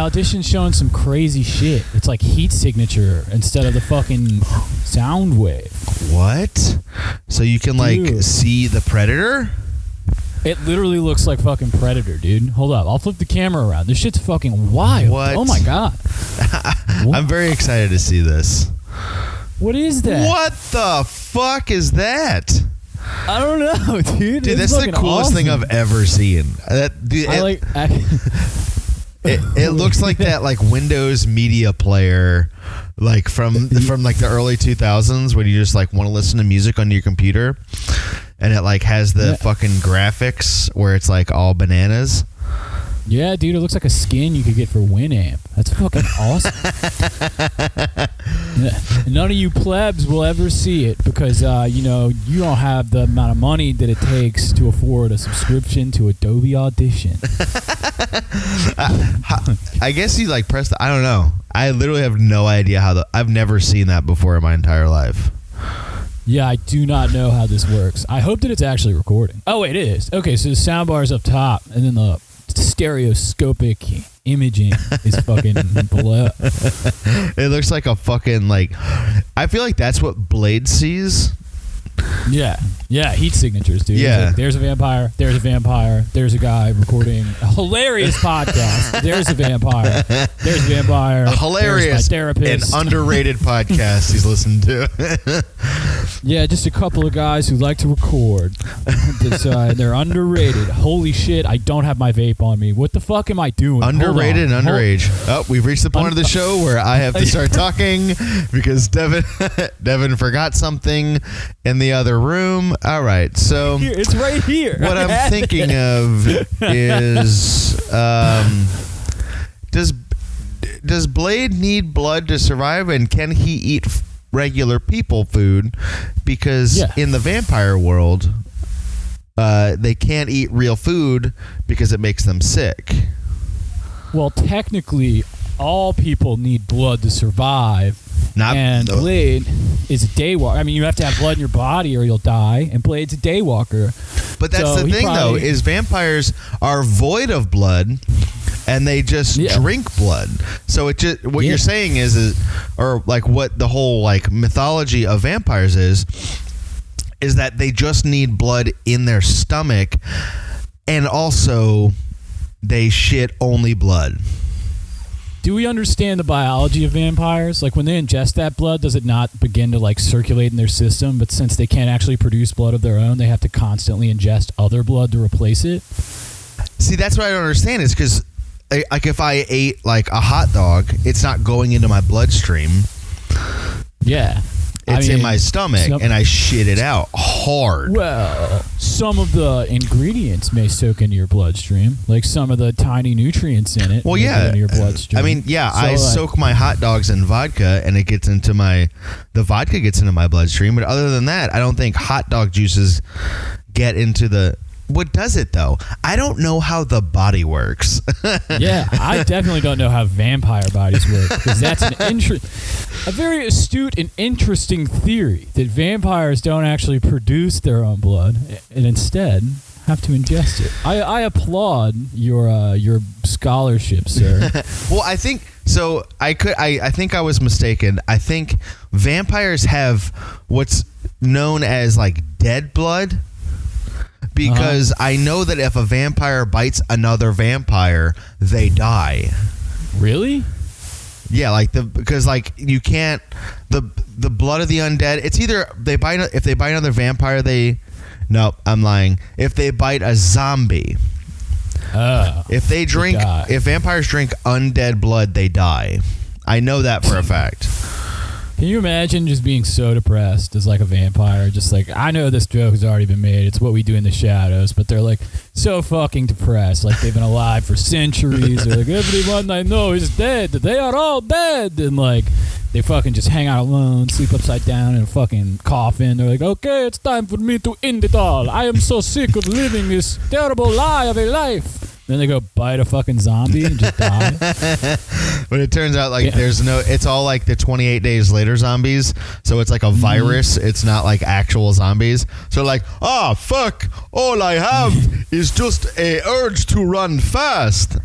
audition's showing some crazy shit. It's like heat signature instead of the fucking sound wave. What? So you can Dude. see the predator? It literally looks like fucking Predator, dude. Hold up. I'll flip the camera around. This shit's fucking wild. What? Oh my God. I'm very excited to see this. What is that? What the fuck is that? I don't know, dude. Dude, It's that's the fucking coolest thing awesome. I've ever seen. It looks like that like Windows media player like from like the early 2000s when you just like want to listen to music on your computer and it like has the fucking graphics where it's like all bananas. Yeah, dude, it looks like a skin you could get for Winamp. That's fucking awesome. None of you plebs will ever see it because, you don't have the amount of money that it takes to afford a subscription to Adobe Audition. I guess you like press I don't know. I literally have no idea I've never seen that bufore in my entire life. Yeah, I do not know how this works. I hope that it's actually recording. Oh, wait, it is. Okay, so the soundbar is up top, and then the stereoscopic imaging is fucking below. It looks like a fucking like I feel like that's what Blade sees. Yeah, heat signatures, dude. Yeah. Like, there's a vampire, there's a guy recording a hilarious podcast, there's a vampire, A hilarious there's my therapist. and underrated podcast he's listened to. Yeah, just a couple of guys who like to record. They're underrated. Holy shit, I don't have my vape on me. What the fuck am I doing? Underrated and underage. Oh, we've reached the point of the show where I have to start talking because Devin forgot something in the other room. All right, so Here, it's right here. what I'm thinking of is does Blade need blood to survive, and can he eat regular people food? Because in the vampire world, they can't eat real food because it makes them sick. Well, technically, all people need blood to survive. Blade is a daywalker. I mean, you have to have blood in your body or you'll die, and Blade's a daywalker. But that's the thing, though, is vampires are void of blood, and they just drink blood. So it just what you're saying is, or like what the whole like mythology of vampires is that they just need blood in their stomach, and also they shit only blood. Do we understand the biology of vampires? Like when they ingest that blood, does it not begin to like circulate in their system? But since they can't actually produce blood of their own, they have to constantly ingest other blood to replace it. See, that's what I don't understand is because like if I ate like a hot dog, it's not going into my bloodstream. Yeah. It's in my stomach, and I shit it out hard. Well, some of the ingredients may soak into your bloodstream, like some of the tiny nutrients in it. Well, may go into your bloodstream. I mean, I soak my hot dogs in vodka, and the vodka gets into my bloodstream. But other than that, I don't think hot dog juices get into the. What does it, though? I don't know how the body works. Yeah, I definitely don't know how vampire bodies work, because that's a very astute and interesting theory that vampires don't actually produce their own blood and instead have to ingest it. I applaud your scholarship, sir. Well, I think so. I think I was mistaken. I think vampires have what's known as like dead blood. Because I know that if a vampire bites another vampire, they die. Really? Yeah, because you can't the blood of the undead. It's either if they bite another vampire, I'm lying. If they bite a zombie, if vampires drink undead blood, they die. I know that for a fact. Can you imagine just being so depressed as like a vampire? Just like, I know this joke has already been made. It's what we do in the shadows. But they're like so fucking depressed. Like they've been alive for centuries. They're like, everyone I know is dead. They are all dead. And like they fucking just hang out alone, sleep upside down in a fucking coffin. They're like, okay, it's time for me to end it all. I am so sick of living this terrible lie of a life. Then they go bite a fucking zombie and just die. But it turns out it's all like the 28 days later zombies. So it's like a virus. It's not like actual zombies. So like, fuck, all I have is just a urge to run fast.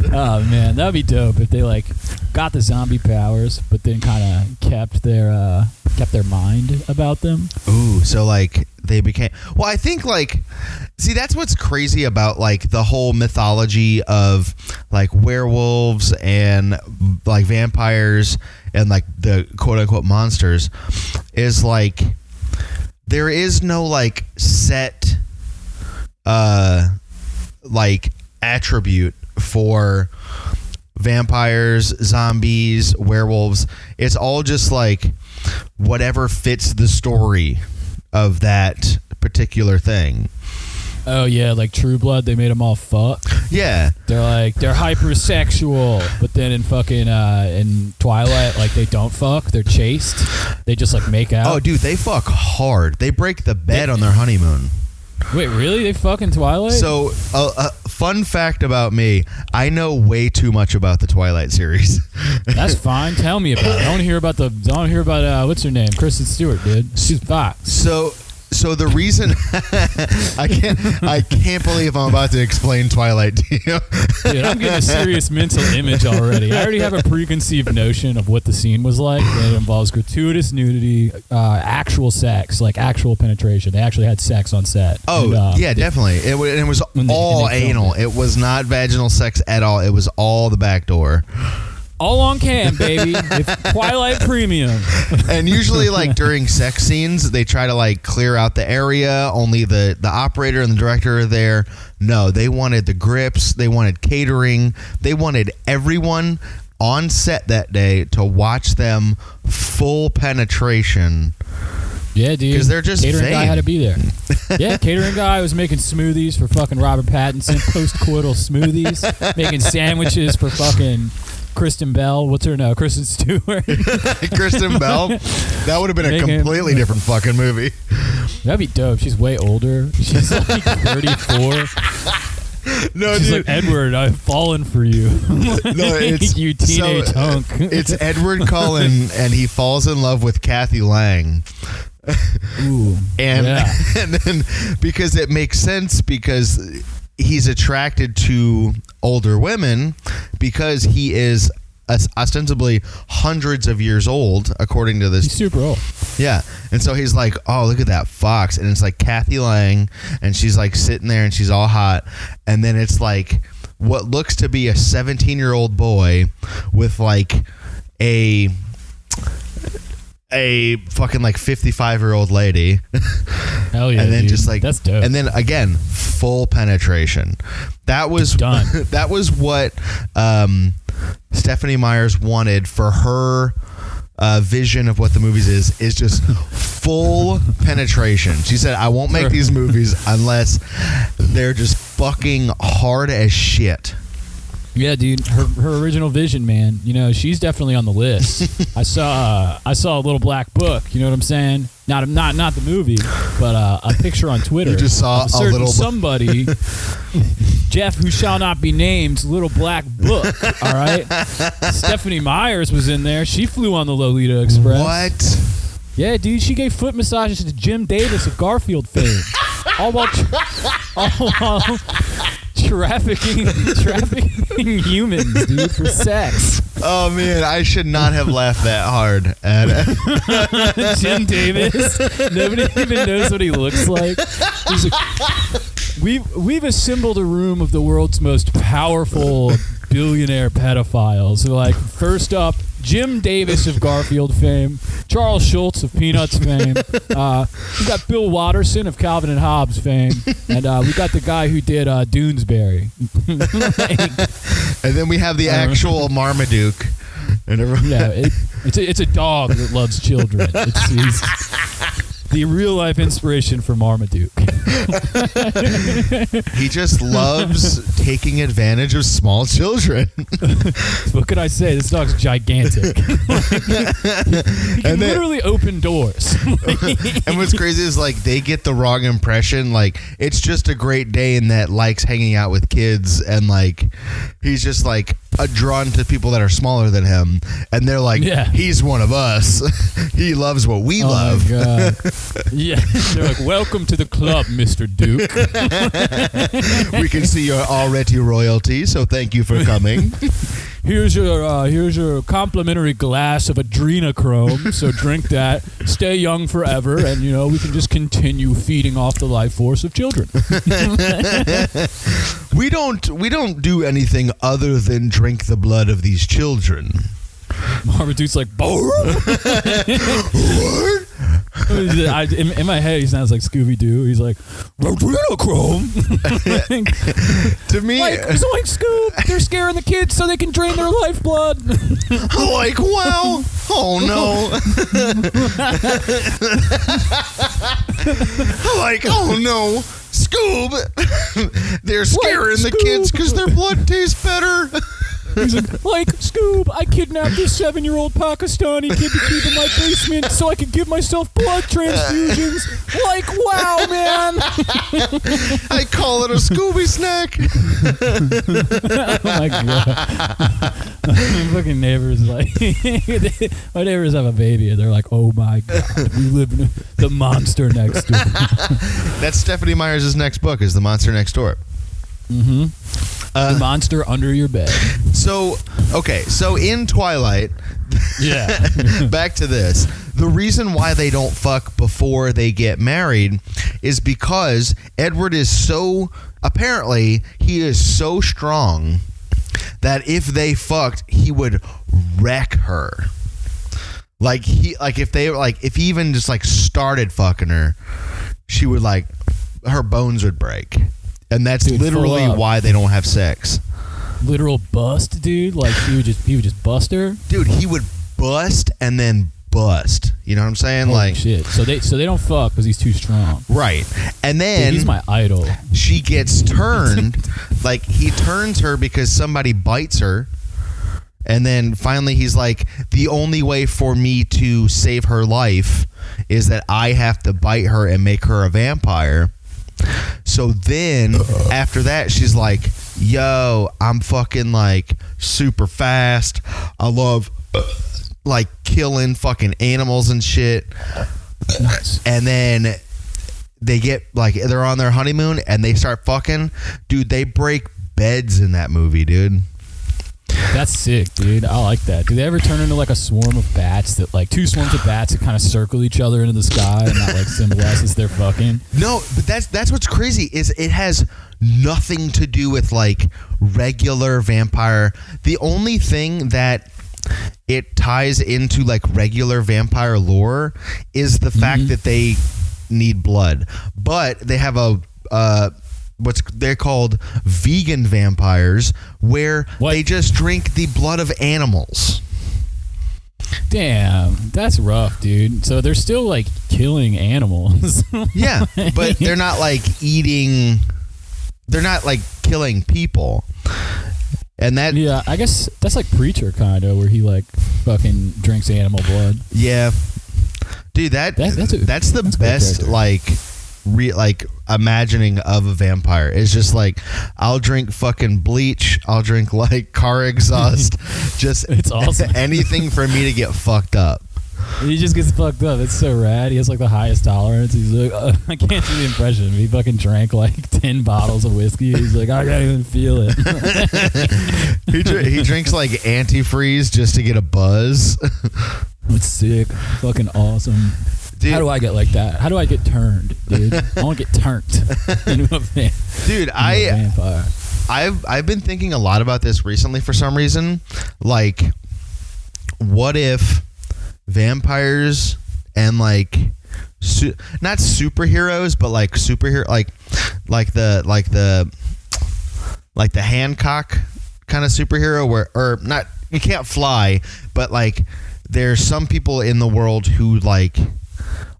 Oh man, that'd be dope if they like got the zombie powers, but then kind of kept their mind about them. Ooh, so like they became. Well, I think like, see, that's what's crazy about like the whole mythology of like werewolves and like vampires and like the quote unquote monsters is like there is no like set like attribute for vampires, zombies, werewolves. It's all just like whatever fits the story of that particular thing. Oh yeah, like True Blood, they made them all fuck. Yeah, they're hypersexual, but then in fucking in Twilight, like they don't fuck, they're chaste. They just like make out. Oh dude, they fuck hard. They break the bed on their honeymoon. Wait, really? They fuck in Twilight? So, fun fact about me, I know way too much about the Twilight series. That's fine. Tell me about it. I want to hear about what's her name? Kristen Stewart, dude. She's Fox. So the reason I can't believe I'm about to explain Twilight to you. Dude, I'm getting a serious mental image already. I already have a preconceived notion of what the scene was like. And it involves gratuitous nudity, actual sex, like actual penetration. They actually had sex on set. Oh, and, yeah, definitely. It was all anal. It was not vaginal sex at all. It was all the back door. All on cam, baby. It's Twilight Premium. And usually, like, during sex scenes, they try to, like, clear out the area. Only the operator and the director are there. No, they wanted the grips. They wanted catering. They wanted everyone on set that day to watch them full penetration. Yeah, dude. Because they're just catering vain. guy had to be there. Yeah, catering guy was making smoothies for fucking Robert Pattinson, post-coital smoothies, making sandwiches for fucking Kristen Bell. What's her name? Kristen Stewart. Kristen Bell? That would have been a completely different fucking movie. That'd be dope. She's way older. She's like 34. No, she's dude. like, Edward, I've fallen for you. No, it's you teenage hunk. It's Edward Cullen, and he falls in love with Kathy Lang. Ooh, and yeah. And then because it makes sense because he's attracted to older women because he is ostensibly hundreds of years old, according to this. He's super old. Yeah. And so he's like, oh, look at that fox. And it's like Kathy Lang, and she's like sitting there and she's all hot. And then it's like what looks to be a 17-year-old boy with like a fucking like 55-year-old lady. Hell yeah. And then dude. just like, that's dope. And then again, full penetration. That was done. That was what Stephanie Myers wanted for her vision of what the movies is just full penetration. She said, I won't make these movies unless they're just fucking hard as shit. Yeah, dude. Her original vision, man. You know, she's definitely on the list. I saw a Little Black Book. You know what I'm saying? Not the movie, but a picture on Twitter. You just saw of a little somebody, Jeff, who shall not be named, Little Black Book. All right. Stephanie Myers was in there. She flew on the Lolita Express. What? Yeah, dude. She gave foot massages to Jim Davis of Garfield fame. all while trafficking humans, dude, for sex. Oh man, I should not have laughed that hard at it. Jim Davis. Nobody even knows what he looks like. He's like, we've assembled a room of the world's most powerful billionaire pedophiles. So like, first up, Jim Davis of Garfield fame, Charles Schultz of Peanuts fame. We got Bill Watterson of Calvin and Hobbes fame, and we got the guy who did Doonesbury. And then we have the actual Marmaduke. And yeah, it's a dog that loves children. It's the real life inspiration for Marmaduke. He just loves taking advantage of small children. What could I say? This dog's gigantic. He can literally open doors. And what's crazy is like they get the wrong impression. Like it's just a great day and that likes hanging out with kids, and like he's just like drawn to people that are smaller than him, and they're like, he's one of us. He loves what we love. My God. Yeah, they're like, welcome to the club, Mr. Duke. We can see you're already royalty, so thank you for coming. Here's your complimentary glass of adrenochrome. So drink that, stay young forever, and we can just continue feeding off the life force of children. We don't do anything other than drink the blood of these children. Marmaduke's like, what? In my head, he sounds like Scooby-Doo. He's like, adrenochrome. To me, like Scoob, they're scaring the kids so they can drain their lifeblood. Like, wow. Oh no. Like, oh no. Scoob, they're scaring the kids because their blood tastes better. He's like, Scoob, I kidnapped this 7-year-old Pakistani kid to keep in my basement so I could give myself blood transfusions. Like, wow, man. I call it a Scooby snack. Oh, my God. My fucking neighbors, my neighbors have a baby, and they're like, oh, my God, we live in the monster next door. That's Stephanie Meyers' next book, is The Monster Next Door. Mm-hmm. The monster under your bed. So in Twilight, back to this. The reason why they don't fuck before they get married is because Edward is apparently he is so strong that if they fucked, he would wreck her. If he even just started fucking her, she would her bones would break. And that's literally why they don't have sex. Literal bust, dude. Like he would just bust her. Dude, he would bust and then bust. You know what I'm saying? Holy shit. So they don't fuck because he's too strong. Right. And then dude, he's my idol. She gets turned. He turns her because somebody bites her. And then finally he's like, the only way for me to save her life is that I have to bite her and make her a vampire. So then after that she's like, yo, I'm fucking super fast. I love killing fucking animals and shit. Nice. And then they get they're on their honeymoon and they start fucking. Dude, they break beds in that movie, dude. That's sick, dude. I like that. Do they ever turn into a swarm of bats that two swarms of bats that kind of circle each other into the sky and that symbolizes they're fucking? No, but that's what's crazy is it has nothing to do with regular vampire. The only thing that it ties into regular vampire lore is the fact that they need blood, but they have they're called vegan vampires, where they just drink the blood of animals. Damn, that's rough, dude. So they're still killing animals. Yeah, but they're not eating. They're not killing people. And that, yeah, I guess that's Preacher kind of, where he fucking drinks animal blood. Yeah, dude, that's the best imagining of a vampire. It's just I'll drink fucking bleach, I'll drink car exhaust, just it's awesome. Anything for me to get fucked up. He just gets fucked up. It's so rad. He has the highest tolerance. He's I can't do the impression. He fucking drank 10 bottles of whiskey. He's I can't even feel it. He drinks antifreeze just to get a buzz. It's sick. Fucking awesome. Dude, how do I get like that? How do I get turned, dude? I want to get turned into a dude, vampire. I've been thinking a lot about this recently for some reason. What if vampires and not superheroes, but superhero the Hancock kind of superhero or not, you can't fly, but there's some people in the world who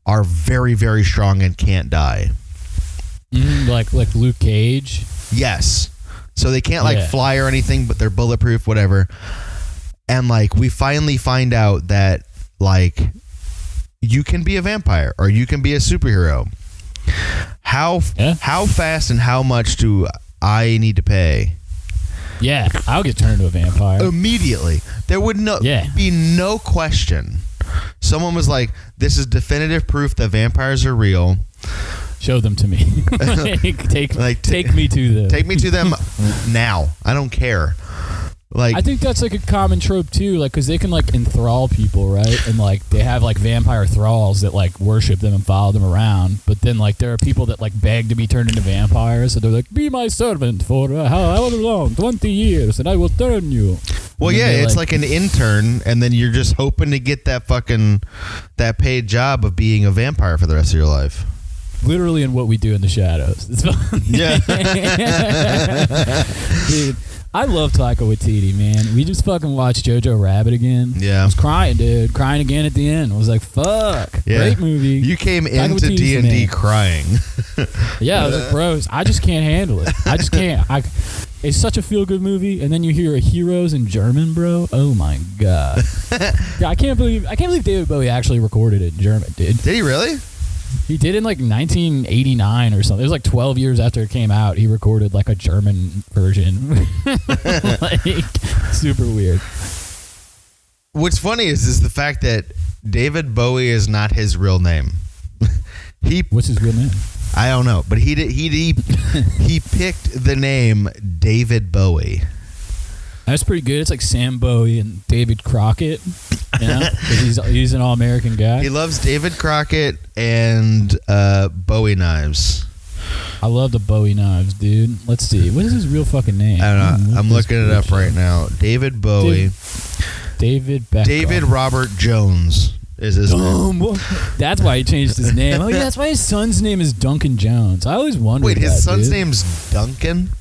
are very, very strong and can't die. Like Luke Cage? Yes. So they can't fly or anything, but they're bulletproof, whatever. And we finally find out that you can be a vampire or you can be a superhero. How fast and how much do I need to pay Yeah, I'll get turned into a vampire. Immediately. There would be no question. Someone was like, this is definitive proof that vampires are real. Show them to me. Take me to them. Take me to them now. I don't care. Like, I think that's like a common trope too, like because they can like enthrall people, right? And like they have like vampire thralls that like worship them and follow them around. But then like there are people that like beg to be turned into vampires, so they're like, "Be my servant for however long, 20 years, and I will turn you." Well, yeah, it's like an intern, and then you're just hoping to get that paid job of being a vampire for the rest of your life. Literally in What We Do in the Shadows. It's fun. Yeah. Dude, I love Taika Waititi, man. We just fucking watched Jojo Rabbit again. Yeah. I was crying, dude. Crying again at the end. I was like, fuck. Yeah. Great movie. You came into D&D crying. Yeah, I was like, bros, I just can't handle it. I just can't. It's such a feel-good movie, and then you hear Heroes in German, bro. Oh my god. Yeah, I can't believe David Bowie actually recorded it in German, dude. Did he really? He did in like 1989 or something. It was like 12 years after it came out. He recorded like a German version. Like, super weird. What's funny is the fact that David Bowie is not his real name. What's his real name? I don't know, but he picked the name David Bowie. That's pretty good. It's like Sam Bowie and David Crockett. You know? 'Cause he's an all-American guy. He loves David Crockett and Bowie knives. I love the Bowie knives, dude. Let's see. What is his real fucking name? I don't know. I'm looking it up right now. David Bowie. David Beck. David Robert Jones is his name. That's why he changed his name. Oh, yeah, that's why his son's name is Duncan Jones. I always wondered. Wait, his son's name's Duncan?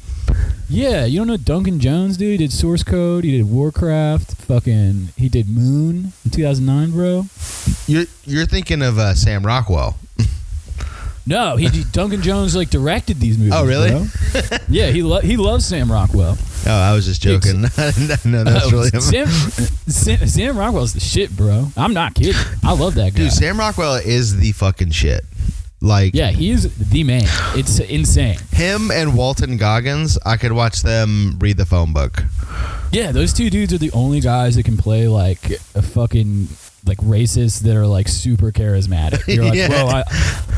Yeah, you don't know Duncan Jones, dude? He did Source Code, he did Warcraft, he did Moon in 2009, bro. You're thinking of Sam Rockwell. No, Duncan Jones like directed these movies. Oh, really? Bro. Yeah, he loves Sam Rockwell. Oh, I was just joking. No, that's really him. Sam Rockwell's the shit, bro. I'm not kidding. I love that guy. Dude, Sam Rockwell is the fucking shit. Like, yeah, he's the man. It's insane. Him and Walton Goggins, I could watch them read the phone book. Yeah, those two dudes are the only guys that can play like a fucking like racists that are like super charismatic. You're like, yeah. Bro,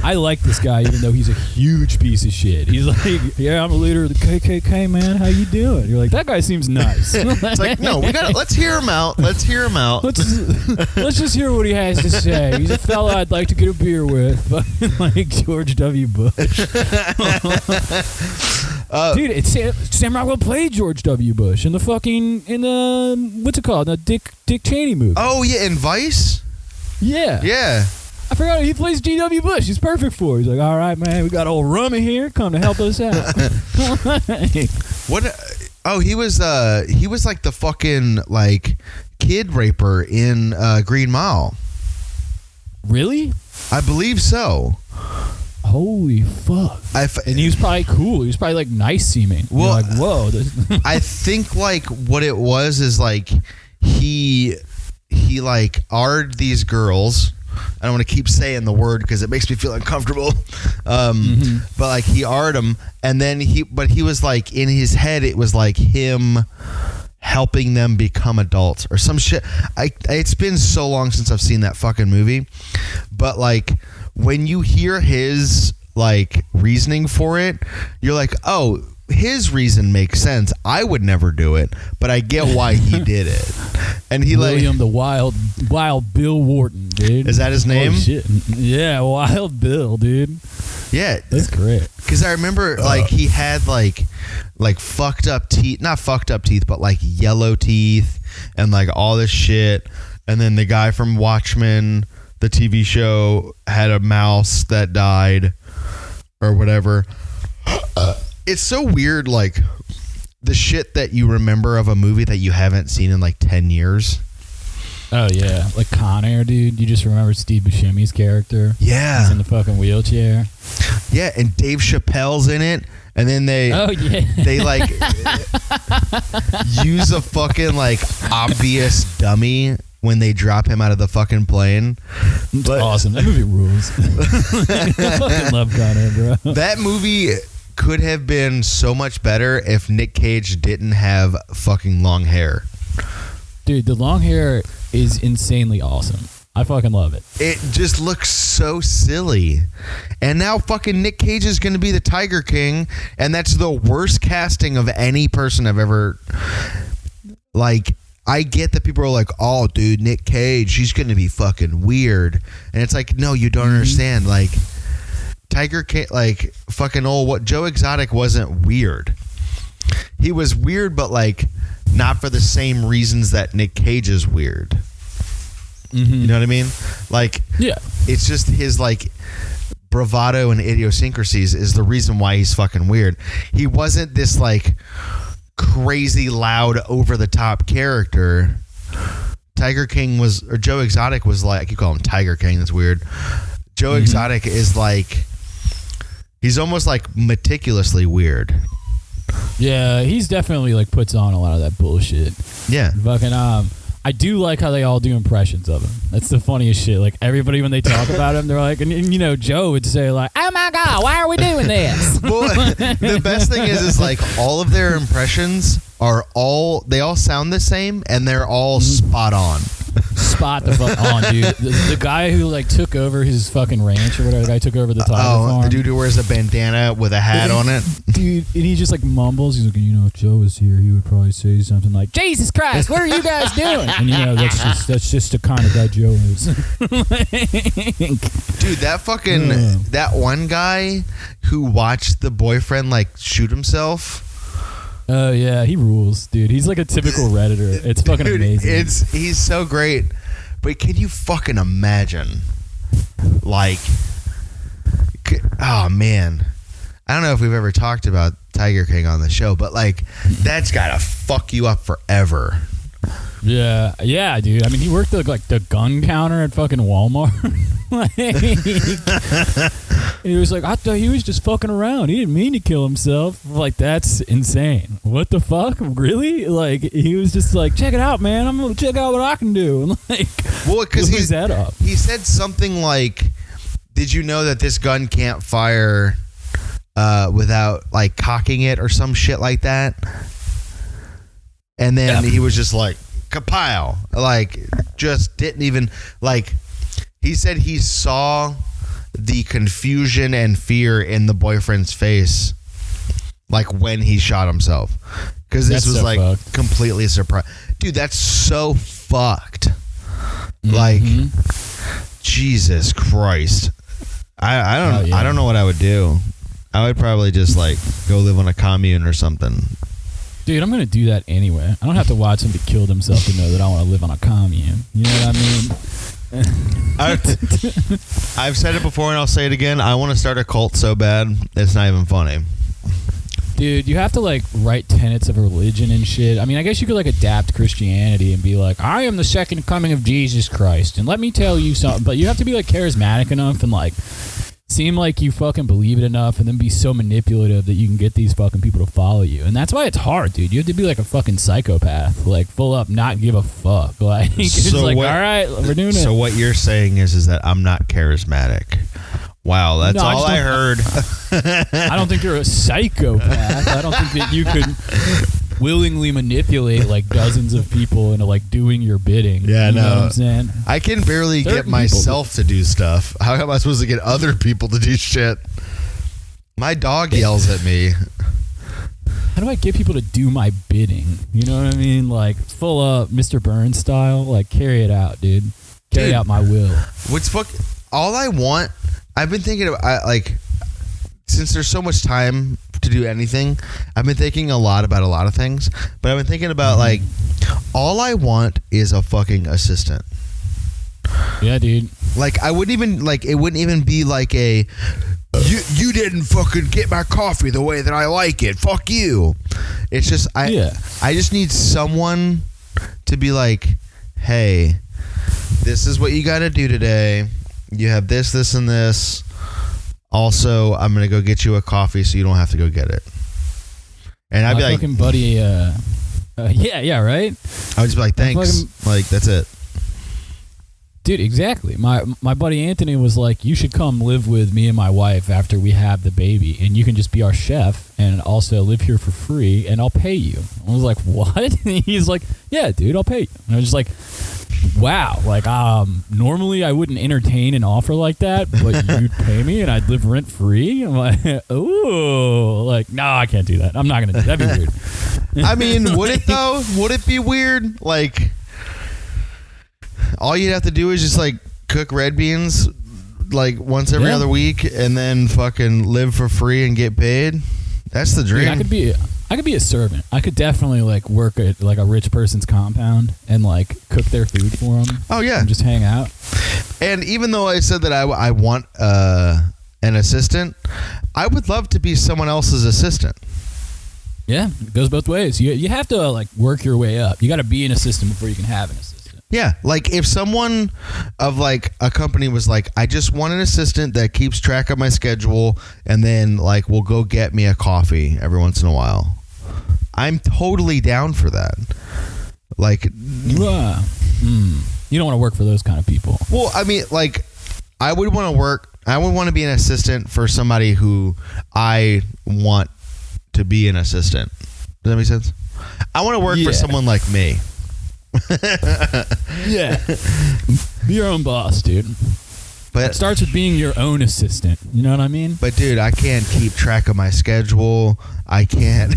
I like this guy even though he's a huge piece of shit. He's like, yeah, I'm a leader of the KKK, man. How you doing? You're like, that guy seems nice. It's like, no, let's hear him out. Let's just hear what he has to say. He's a fella I'd like to get a beer with, like George W. Bush. Dude, it's Sam Rockwell played George W. Bush in the what's it called? The Dick Cheney movie. Oh yeah, in Vice. Yeah. Yeah. I forgot he plays G.W. Bush. He's perfect for it. He's like, all right, man, we got old Rummy here, come to help us out. What? Oh, he was like the fucking like kid raper in Green Mile. Really? I believe so. Holy fuck! And he was probably cool. He was probably like nice seeming. Well, like, whoa. I think like what it was is like he like R'd these girls. I don't want to keep saying the word because it makes me feel uncomfortable. But like he R'd them, and then he was like in his head it was like him helping them become adults or some shit. It's been so long since I've seen that fucking movie, but like when you hear his like reasoning for it, you're like, oh, his reason makes sense. I would never do it, but I get why he did it. And he William the Wild Bill Wharton, dude. Is that his name? Oh, shit. Yeah, Wild Bill, dude. Yeah, that's great. Because I remember like he had like fucked up teeth, not fucked up teeth, but like yellow teeth and like all this shit. And then the guy from Watchmen, the TV show, had a mouse that died or whatever. It's so weird, like the shit that you remember of a movie that you haven't seen in like 10 years. Oh yeah, like Con Air, dude. You just remember Steve Buscemi's character. Yeah, he's in the fucking wheelchair. Yeah, and Dave Chappelle's in it, and then they like use a fucking like obvious dummy when they drop him out of the fucking plane. But awesome. That movie rules. I fucking love Con Air, bro. That movie could have been so much better if Nick Cage didn't have fucking long hair. Dude, the long hair is insanely awesome. I fucking love it. It just looks so silly. And now fucking Nick Cage is going to be the Tiger King, and that's the worst casting of any person I've ever... Like, I get that people are like, oh, dude, Nick Cage, he's going to be fucking weird. And it's like, no, you don't understand. Like, Tiger King, like, fucking what Joe Exotic wasn't weird. He was weird, but, like, not for the same reasons that Nick Cage is weird. Mm-hmm. You know what I mean? Like, yeah, it's just his like bravado and idiosyncrasies is the reason why he's fucking weird. He wasn't this like crazy loud over the top character. Tiger King was, or Joe Exotic was like, I keep calling him Tiger King, that's weird. Joe Exotic is like, he's almost like meticulously weird. Yeah, he's definitely like puts on a lot of that bullshit. Yeah. Fucking I do like how they all do impressions of him. That's the funniest shit. Like, everybody, when they talk about him, they're like, and you know, Joe would say, like, oh my God, why are we doing this? Well, the best thing is like, all of their impressions they all sound the same, and they're all spot on. Spot the fuck on, dude. The guy who, like, took over his fucking ranch or whatever, the guy took over the tiger farm. The dude who wears a bandana with a hat on it. Dude, and he just, like, mumbles. He's like, you know, if Joe was here, he would probably say something like, Jesus Christ, what are you guys doing? And, you know, that's just the kind of guy Joe is. Dude, that fucking, that one guy who watched the boyfriend, like, shoot himself. Oh, yeah, he rules, dude. He's like a typical Redditor. It's fucking amazing. He's so great. But can you fucking imagine? Like, oh, man. I don't know if we've ever talked about Tiger King on the show, but, like, that's got to fuck you up forever. Yeah, dude. I mean, he worked like the gun counter at fucking Walmart. Like, he was like, I thought he was just fucking around. He didn't mean to kill himself. Like, that's insane. What the fuck? Really? Like, he was just like, check it out, man. I'm gonna check out what I can do. And like, well, because he said something like, did you know that this gun can't fire without like cocking it or some shit like that? And then he was just like, kapow. Like, just didn't even, like, he said he saw the confusion and fear in the boyfriend's face, like, when he shot himself. Because this was, so like, fucked. Completely surprised. Dude, that's so fucked. Like, Jesus Christ. I don't know what I would do. I would probably just, like, go live on a commune or something. Dude, I'm going to do that anyway. I don't have to watch him kill himself to know that I want to live on a commune. You know what I mean? I've said it before and I'll say it again. I want to start a cult so bad, it's not even funny. Dude, you have to, like, write tenets of religion and shit. I mean, I guess you could, like, adapt Christianity and be like, I am the second coming of Jesus Christ, and let me tell you something. But you have to be, like, charismatic enough and, like, seem like you fucking believe it enough and then be so manipulative that you can get these fucking people to follow you. And that's why it's hard, dude. You have to be like a fucking psychopath, like full up, not give a fuck. Like, it's like, all right, we're doing it. So what you're saying is that I'm not charismatic. Wow, that's all I heard. I don't think you're a psychopath. I don't think that you could willingly manipulate like dozens of people into like doing your bidding. Yeah, you know what I'm saying? I can barely get myself to do stuff. How am I supposed to get other people to do shit? My dog yells at me. How do I get people to do my bidding? You know what I mean? Like full up Mr. Burns style. Like carry it out, dude. Carry out my will. All I want, I've been thinking about, like, since there's so much time to do anything, I've been thinking a lot about a lot of things, but I've been thinking about, like, all I want is a fucking assistant. Yeah, dude. Like, I wouldn't even, like, it wouldn't even be like a, you didn't fucking get my coffee the way that I like it. Fuck you. It's just, I just need someone to be like, hey, this is what you got to do today. You have this, this, and this. Also, I'm going to go get you a coffee so you don't have to go get it. And I'd be like... fucking buddy, yeah, right? I would just be like, thanks. Like, that's it. Dude, exactly. My buddy Anthony was like, you should come live with me and my wife after we have the baby, and you can just be our chef and also live here for free, and I'll pay you. I was like, what? And he's like, yeah, dude, I'll pay you. And I was just like, wow. Like, normally I wouldn't entertain an offer like that, but you'd pay me and I'd live rent free? I'm like, ooh. Like, no, I can't do that. I'm not going to do that. That'd be weird. I mean, would it though? Would it be weird? Like, all you'd have to do is just like cook red beans like once every other week and then fucking live for free and get paid. That's the dream. Dude, I could be a servant. I could definitely like work at like a rich person's compound and like cook their food for them. Oh yeah, and just hang out. And even though I said that I want an assistant, I would love to be someone else's assistant. Yeah, it goes both ways. You have to like work your way up. You got to be an assistant before you can have an assistant. Yeah, like if someone of like a company was like, I just want an assistant that keeps track of my schedule and then like will go get me a coffee every once in a while. I'm totally down for that. Like, you don't want to work for those kind of people. Well, I mean, like, I would want to be an assistant for somebody who I want to be an assistant. Does that make sense? I want to work for someone like me. Yeah. Be your own boss, dude. But it starts with being your own assistant. You know what I mean? But dude, I can't keep track of my schedule. I can't.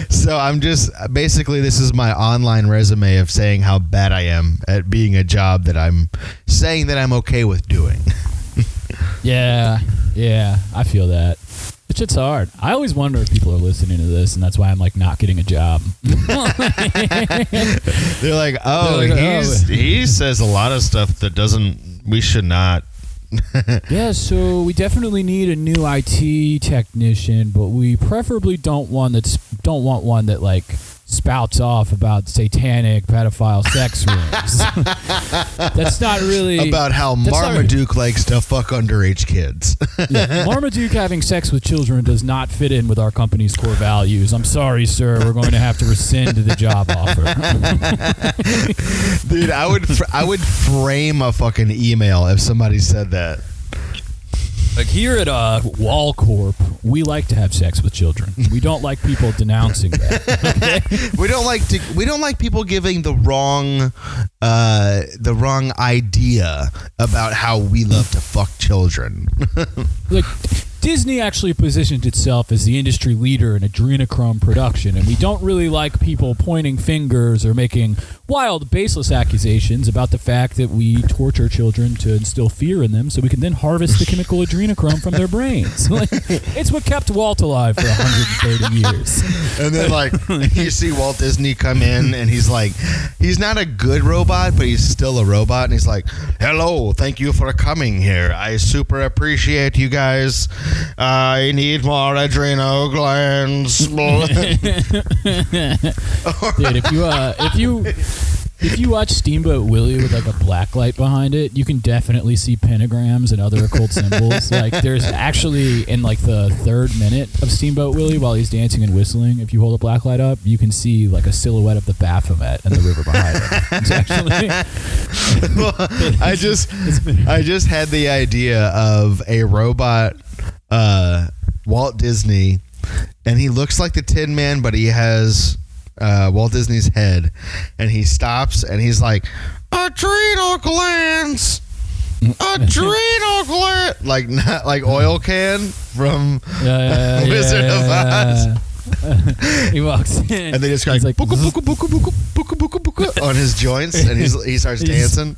So I'm just basically, this is my online resume of saying how bad I am at being a job that I'm saying that I'm okay with doing. Yeah, I feel that. It shit's hard. I always wonder if people are listening to this, and that's why I'm like not getting a job. They're like, he says a lot of stuff that we should not. Yeah, so we definitely need a new IT technician, but we preferably don't want one that like spouts off about satanic pedophile sex rooms. That's not really about how Marmaduke likes to fuck underage kids. Yeah, Marmaduke having sex with children does not fit in with our company's core values. I'm sorry, sir. We're going to have to rescind the job offer. Dude, I would frame a fucking email if somebody said that. Like here at Wall Corp, we like to have sex with children. We don't like people denouncing that. Okay? We don't like people giving the wrong idea about how we love to fuck children. Like Disney actually positioned itself as the industry leader in adrenochrome production, and we don't really like people pointing fingers or making wild, baseless accusations about the fact that we torture children to instill fear in them so we can then harvest the chemical adrenochrome from their brains. Like, it's what kept Walt alive for 130 years. And then, like, you see Walt Disney come in, and he's like, he's not a good robot, but he's still a robot, and he's like, hello, thank you for coming here. I super appreciate you guys. I need more adrenal glands. Dude, if you watch Steamboat Willie with like a black light behind it, you can definitely see pentagrams and other occult symbols. Like there's actually in like the 3rd minute of Steamboat Willie while he's dancing and whistling, if you hold a black light up, you can see like a silhouette of the Baphomet and the river behind it. It's actually well, I just had the idea of a robot Walt Disney, and he looks like the Tin Man, but he has Walt Disney's head, and he stops and he's like, adrenal glands, adrenal gland, like not like oil can from Wizard of Oz. He walks in and they just go like buka, buka, buka, buka, buka, buka, buka, on his joints, and he starts dancing,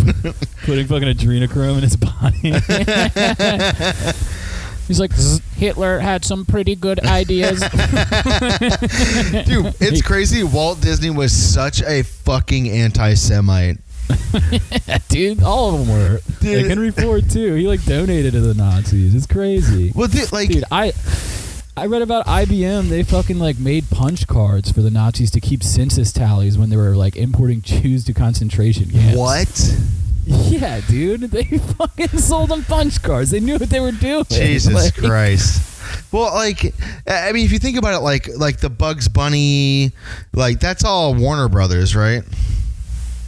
putting fucking adrenochrome in his body. He's like, Hitler had some pretty good ideas. Dude, it's crazy. Walt Disney was such a fucking anti-Semite. Dude, all of them were. Dude. Like Henry Ford too. He like donated to the Nazis. It's crazy. Well, dude, I read about IBM. They fucking like made punch cards for the Nazis to keep census tallies when they were like importing Jews to concentration camps. What? Yeah, dude. They fucking sold them punch cards. They knew what they were doing. Jesus Christ. Well, like, I mean, if you think about it, like the Bugs Bunny, like that's all Warner Brothers, right?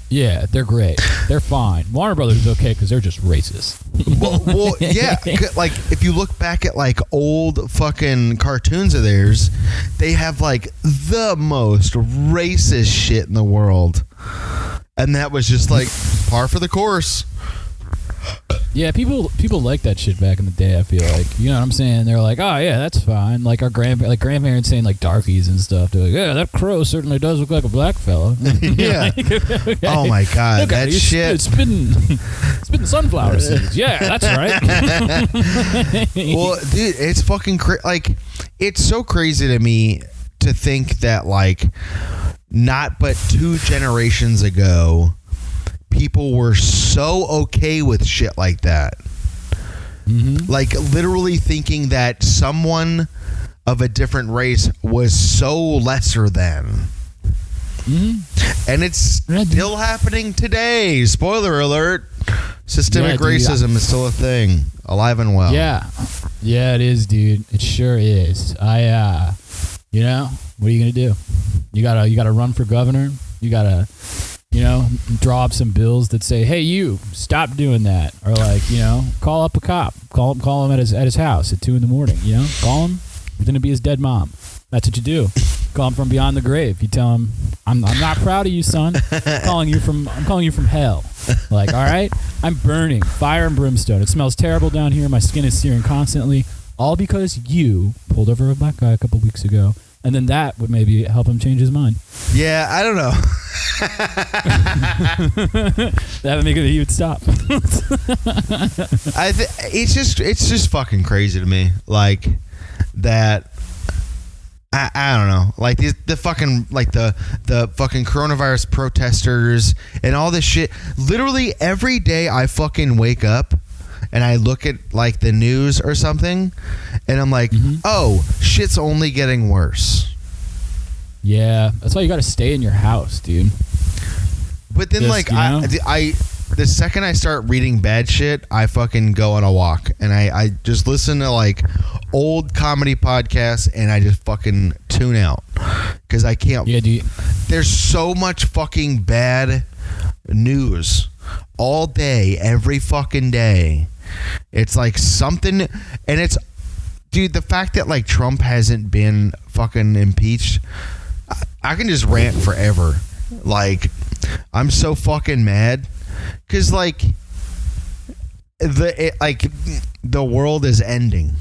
Yeah, they're great. They're fine. Warner Brothers is okay because they're just racist. well, yeah. Like, if you look back at, like, old fucking cartoons of theirs, they have, like, the most racist shit in the world. And that was just, like, par for the course. Yeah, people like that shit back in the day, I feel like. You know what I'm saying? They're like, oh, yeah, that's fine. Like, our grandparents saying, like, darkies and stuff. They're like, yeah, that crow certainly does look like a black fella. Yeah. Okay. Oh, my God. That shit. It's spitting sunflower seeds. Yeah, that's right. Well, dude, it's fucking crazy. Like, it's so crazy to me to think that, like, not but 2 generations ago, people were so okay with shit like that. Mm-hmm. Like, literally thinking that someone of a different race was so lesser than. Mm-hmm. And it's still happening today. Spoiler alert. Systemic racism is still a thing. Alive and well. Yeah. Yeah, it is, dude. It sure is. You know, what are you going to do? You gotta run for governor. You gotta, you know, draw up some bills that say, hey, you, stop doing that. Or, like, you know, call up a cop. Call him at his house at 2 a.m, you know? Call him. Pretend to be his dead mom. That's what you do. Call him from beyond the grave. You tell him, I'm not proud of you, son. I'm calling you from hell. Like, all right? I'm burning. Fire and brimstone. It smells terrible down here. My skin is searing constantly. All because you pulled over a black guy a couple weeks ago. And then that would maybe help him change his mind. Yeah, I don't know. That would make it he would stop. It's just fucking crazy to me. Like, that. I don't know. Like, the fucking, like, the fucking coronavirus protesters and all this shit. Literally every day I fucking wake up and I look at, like, the news or something, and I'm like, oh, shit's only getting worse. Yeah, that's why you got to stay in your house, dude. But then, like, I the second I start reading bad shit, I fucking go on a walk, and I just listen to, like, old comedy podcasts, and I just fucking tune out because I can't. Yeah, dude. There's so much fucking bad news all day, every fucking day. It's like something, and it's, dude, the fact that, like, Trump hasn't been fucking impeached, I can just rant forever. Like, I'm so fucking mad because, like, the world is ending.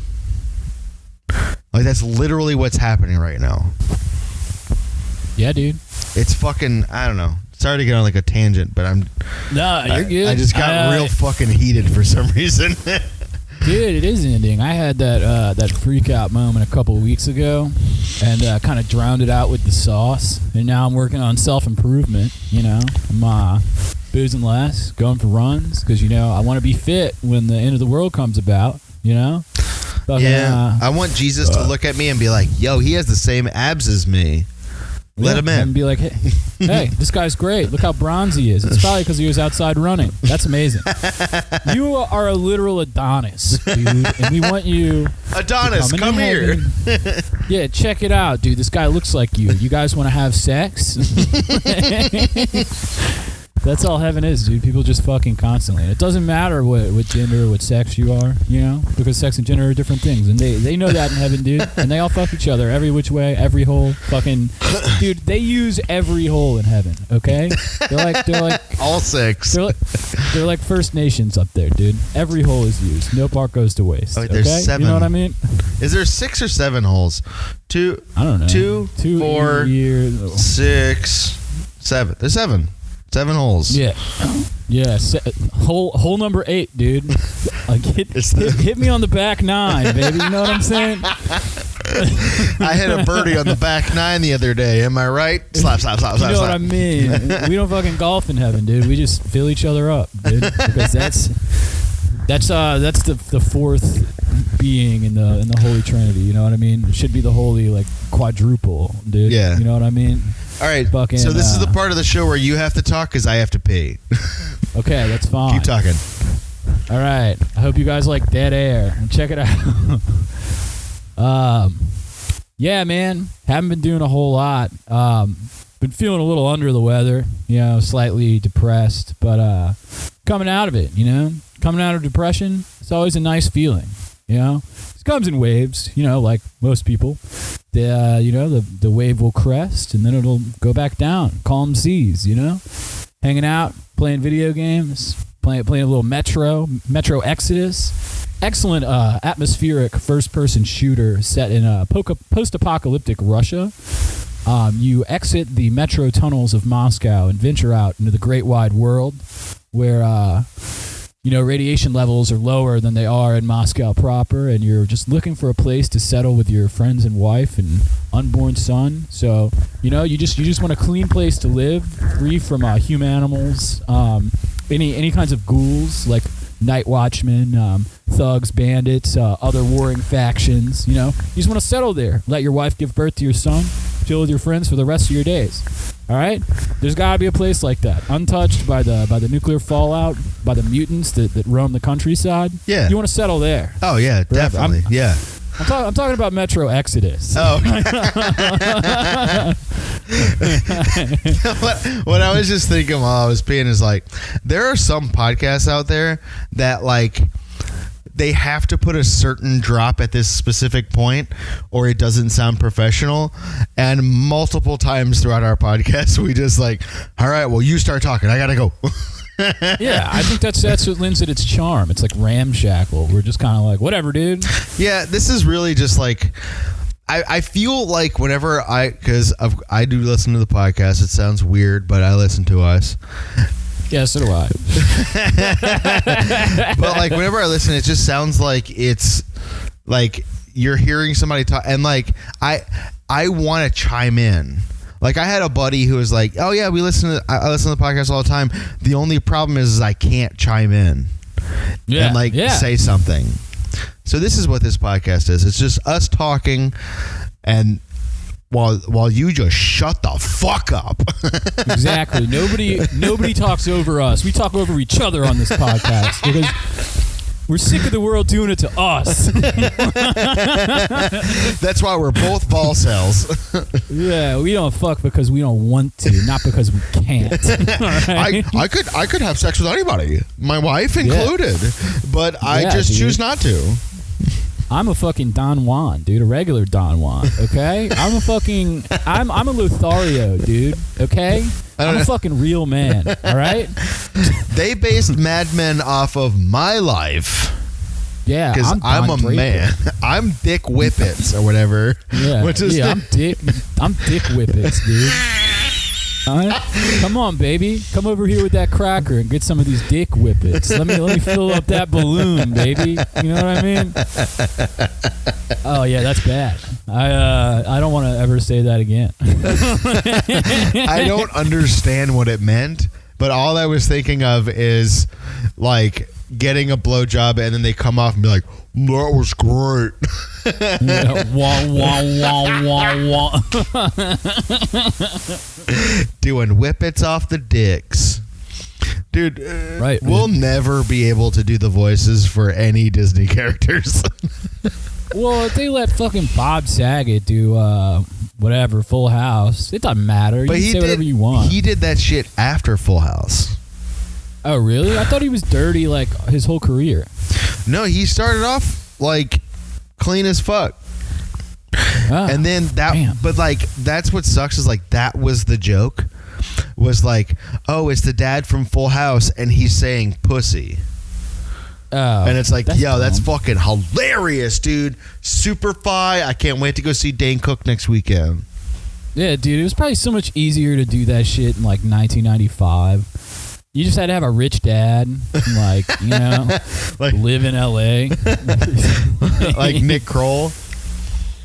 Like, that's literally what's happening right now. Yeah, dude. It's fucking, I don't know. Sorry to get on, like, a tangent, but you're good. I just got real fucking heated for some reason. Dude, it is ending. I had that freak out moment a couple of weeks ago, and kind of drowned it out with the sauce. And now I'm working on self-improvement. You know, I'm boozing less, going for runs, because, you know, I want to be fit when the end of the world comes about. You know. Yeah, I want Jesus to look at me and be like, "Yo, he has the same abs as me." Let him in. And be like, hey, this guy's great. Look how bronzy he is. It's probably because he was outside running. That's amazing. You are a literal Adonis, dude. And we want you Adonis, come here. Yeah, check it out, dude. This guy looks like you. You guys want to have sex? That's all heaven is, dude. People just fucking constantly. And it doesn't matter what gender or what sex you are, you know, because sex and gender are different things. And they know that in heaven, dude. And they all fuck each other every which way, every hole. Fucking, dude, they use every hole in heaven, okay? They're like all six. They're like First Nations up there, dude. Every hole is used. No part goes to waste. Oh, wait, there's 7. You know what I mean? Is there 6 or 7 holes? 2. I don't know. 2, 4, 6, 7. There's 7. 7 holes. Yeah. Yeah. Hole number 8, dude. Like, hit me on the back 9, baby. You know what I'm saying? I hit a birdie on the back 9 the other day. Am I right? Slap, slap, slap, slap. You know slap. what I mean? We don't fucking golf in heaven, dude. We just fill each other up, dude. Because that's the fourth being in the Holy Trinity. You know what I mean? It should be the holy, like, quadruple, dude. Yeah. You know what I mean? All right, so this is the part of the show where you have to talk because I have to pee. Okay, that's fine. Keep talking. All right. I hope you guys like Dead Air. Check it out. Yeah, man. Haven't been doing a whole lot. been feeling a little under the weather, slightly depressed, but coming out of it, coming out of depression, it's always a nice feeling, It comes in waves, like most people. The wave will crest and then it'll go back down, calm seas, hanging out, playing video games, playing a little Metro Exodus. Excellent atmospheric first-person shooter set in post-apocalyptic Russia. You exit the metro tunnels of Moscow and venture out into the great wide world where, radiation levels are lower than they are in Moscow proper, and you're just looking for a place to settle with your friends and wife and unborn son. So, you just want a clean place to live, free from human animals, any kinds of ghouls like night watchmen, thugs, bandits, other warring factions. You just want to settle there, let your wife give birth to your son, chill with your friends for the rest of your days. All right, there's got to be a place like that, untouched by the nuclear fallout, by the mutants that roam the countryside. Yeah, you want to settle there. Oh yeah, forever. Definitely. I'm talking about Metro Exodus. Oh. What I was just thinking while I was peeing is like, there are some podcasts out there that like, they have to put a certain drop at this specific point or it doesn't sound professional. And multiple times throughout our podcast, we just like, all right, well, you start talking. I got to go. Yeah, I think that's what lends it its charm. It's like ramshackle. We're just kind of like, whatever, dude. Yeah, this is really just like, I feel like whenever because I do listen to the podcast, it sounds weird, but I listen to us. Yeah, so do I. But like whenever I listen, it just sounds like it's like you're hearing somebody talk, and like I want to chime in. Like I had a buddy who was like, "Oh yeah, I listen to the podcast all the time. The only problem is I can't chime in and say something." So this is what this podcast is. It's just us talking, and while you just shut the fuck up. Exactly. Nobody talks over us. We talk over each other on this podcast because we're sick of the world doing it to us. That's why we're both ball cells. Yeah, we don't fuck because we don't want to, not because we can't. Right? I could have sex with anybody, my wife included, but I just choose not to. I'm a fucking Don Juan, dude. A regular Don Juan, okay? I'm a Lothario, dude, okay? I'm a fucking real man, all right? They based Mad Men off of my life. Yeah, because I'm a Draper. man. I'm Dick Whippets or whatever. Yeah, I'm Dick Whippets, dude. Come on, baby. Come over here with that cracker and get some of these dick whippets. Let me fill up that balloon, baby. You know what I mean? Oh yeah, that's bad. I don't want to ever say that again. I don't understand what it meant, but all I was thinking of is like getting a blowjob and then they come off and be like, "That was great." Yeah, wah, wah, wah, wah. Doing whippets off the dicks. Dude, right, we'll never be able to do the voices for any Disney characters. Well, if they let fucking Bob Saget do whatever, Full House, it doesn't matter. You can say whatever you want. He did that shit after Full House. Oh, really? I thought he was dirty like his whole career. No, he started off like clean as fuck. And then but like that's what sucks is like that was the joke, was like, oh, it's the dad from Full House and he's saying pussy. Oh, and it's like, that's fucking hilarious, dude. Super fi. I can't wait to go see Dane Cook next weekend. Yeah, dude, it was probably so much easier to do that shit in like 1995. You just had to have a rich dad, and like, like live in LA. Like Nick Kroll.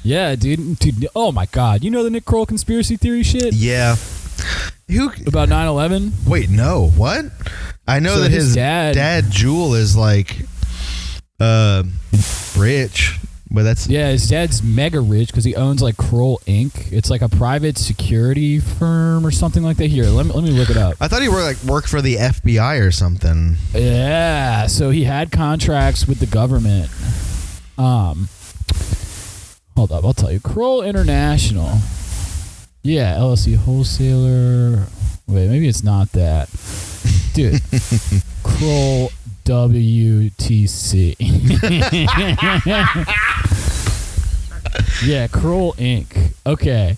Yeah, dude. Oh my God. You know the Nick Kroll conspiracy theory shit? Yeah. About 9/11? Wait, no. What? I know that his dad Jewel is like rich. But his dad's mega rich because he owns like Kroll Inc. It's like a private security firm or something like that. Here, let me look it up. I thought he worked for the FBI or something. Yeah, so he had contracts with the government. Hold up, I'll tell you. Kroll International. Yeah, LLC wholesaler. Wait, maybe it's not that. Dude, Kroll WTC. Yeah, Kroll Inc. Okay.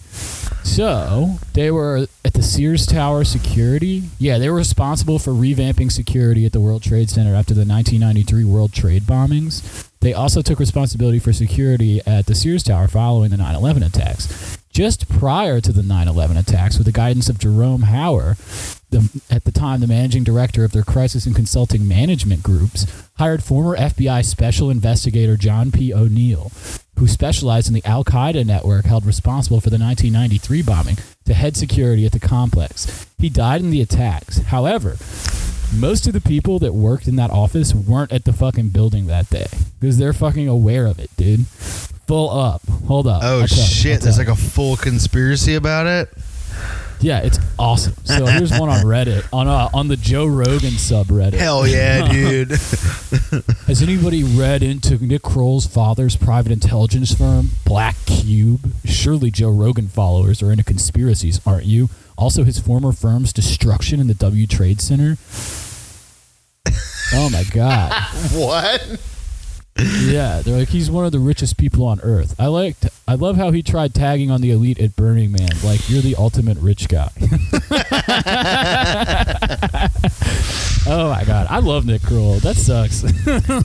So, they were at the Sears Tower security. Yeah, they were responsible for revamping security at the World Trade Center after the 1993 World Trade bombings. They also took responsibility for security at the Sears Tower following the 9/11 attacks. Just prior to the 9/11 attacks, with the guidance of Jerome Hauer, at the time the managing director of their crisis and consulting management groups, hired former FBI special investigator John P. O'Neill, who specialized in the Al-Qaeda network held responsible for the 1993 bombing, to head security at the complex. He died in the attacks. However, most of the people that worked in that office weren't at the fucking building that day because they're fucking aware of it, dude. Full up. Hold up. Oh, shit. There's like a full conspiracy about it? Yeah, it's awesome. So here's one on Reddit, on the Joe Rogan subreddit. Hell yeah, dude. Has anybody read into Nick Kroll's father's private intelligence firm, Black Cube? Surely Joe Rogan followers are into conspiracies, aren't you? Also, his former firm's destruction in the W Trade Center. Oh my God. What? Yeah, they're like, he's one of the richest people on earth. I love how he tried tagging on the elite at Burning Man, like, you're the ultimate rich guy. Oh my God, I love Nick Kroll. That sucks.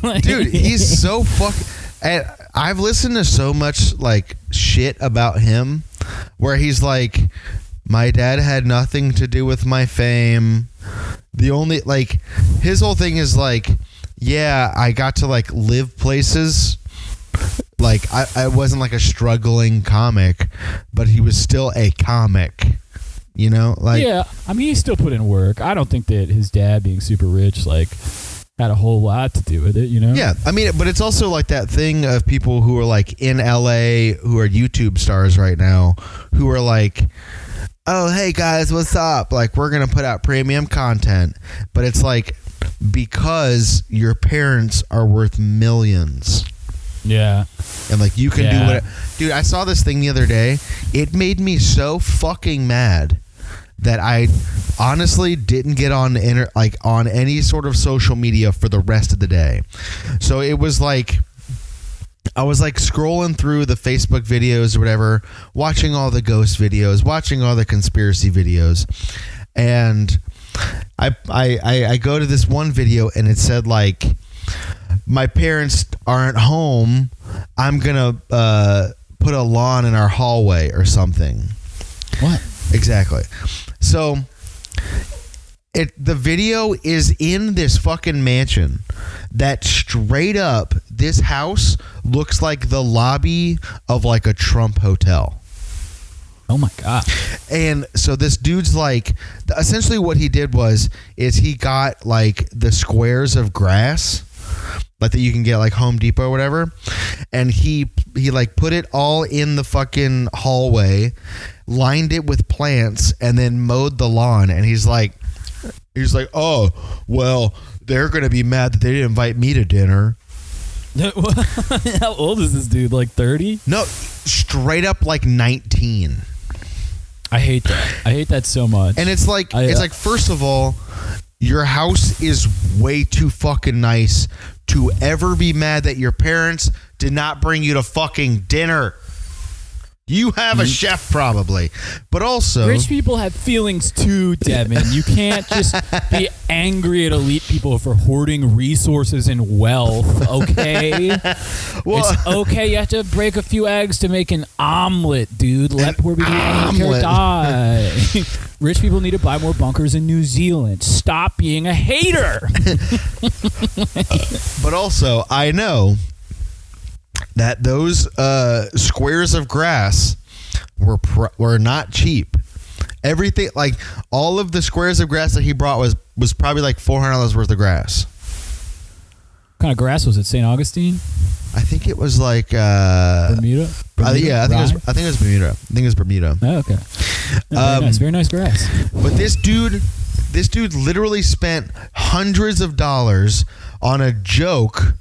Like, dude, he's so fucking. And I've listened to so much like shit about him, where he's like, my dad had nothing to do with my fame. The only, like, his whole thing is like, yeah, I got to like live places. Like I wasn't like a struggling comic, but he was still a comic, you know? Like, yeah, I mean, he still put in work. I don't think that his dad being super rich like had a whole lot to do with it, you know? Yeah, I mean, but it's also like that thing of people who are like in LA who are YouTube stars right now, who are like, oh, hey guys, what's up? Like, we're gonna put out premium content, but it's like, because your parents are worth millions. Yeah. And like, you can do what. Dude, I saw this thing the other day. It made me so fucking mad that I honestly didn't get on on any sort of social media for the rest of the day. So it was like, I was like scrolling through the Facebook videos or whatever, watching all the ghost videos, watching all the conspiracy videos, and I go to this one video and it said like, my parents aren't home, I'm gonna put a lawn in our hallway or something. What? Exactly. So the video is in this fucking mansion that straight up, this house looks like the lobby of like a Trump hotel. Oh my God. And so this dude's like, essentially what he did is he got like the squares of grass, like that you can get like Home Depot or whatever, and he like put it all in the fucking hallway, lined it with plants, and then mowed the lawn. And he's like, oh, well, they're gonna be mad that they didn't invite me to dinner. How old is this dude? Like 30? No, straight up like 19. I hate that. I hate that so much. And it's like, first of all, your house is way too fucking nice to ever be mad that your parents did not bring you to fucking dinner. You have a chef probably, but also rich people have feelings too, Devin. You can't just be angry at elite people for hoarding resources and wealth, okay? Well, it's okay. You have to break a few eggs to make an omelet, dude. Let poor people die. Rich people need to buy more bunkers in New Zealand. Stop being a hater. But also, I know that those squares of grass were not cheap. Everything, like all of the squares of grass that he brought was probably like $400 worth of grass. What kind of grass was it? St. Augustine? I think it was like Bermuda. Yeah, I think it was Bermuda. Oh, okay. Very nice grass. But this dude literally spent hundreds of dollars on a joke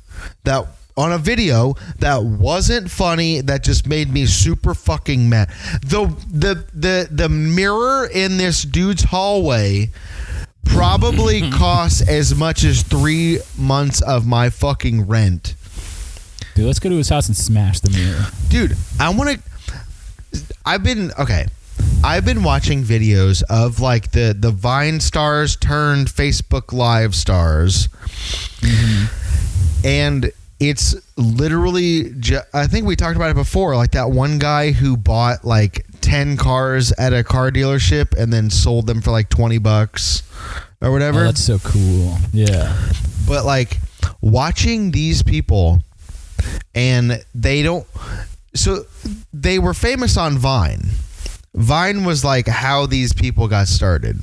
that on a video that wasn't funny, that just made me super fucking mad. The mirror in this dude's hallway probably costs as much as 3 months of my fucking rent. Dude, let's go to his house and smash the mirror. Dude, I've been watching videos of like the Vine stars turned Facebook Live stars. And it's literally, I think we talked about it before, like that one guy who bought like 10 cars at a car dealership and then sold them for like $20 or whatever. Oh, that's so cool. Yeah. But like watching these people, and they were famous on Vine. Vine was like how these people got started.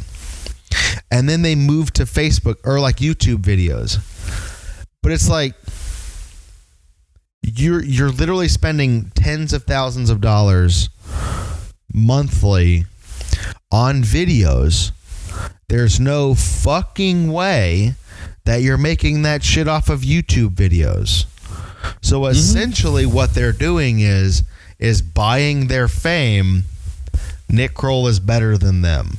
And then they moved to Facebook or like YouTube videos. But it's like you're literally spending tens of thousands of dollars monthly on videos. There's no fucking way that you're making that shit off of YouTube videos. So essentially what they're doing is buying their fame. Nick Kroll is better than them.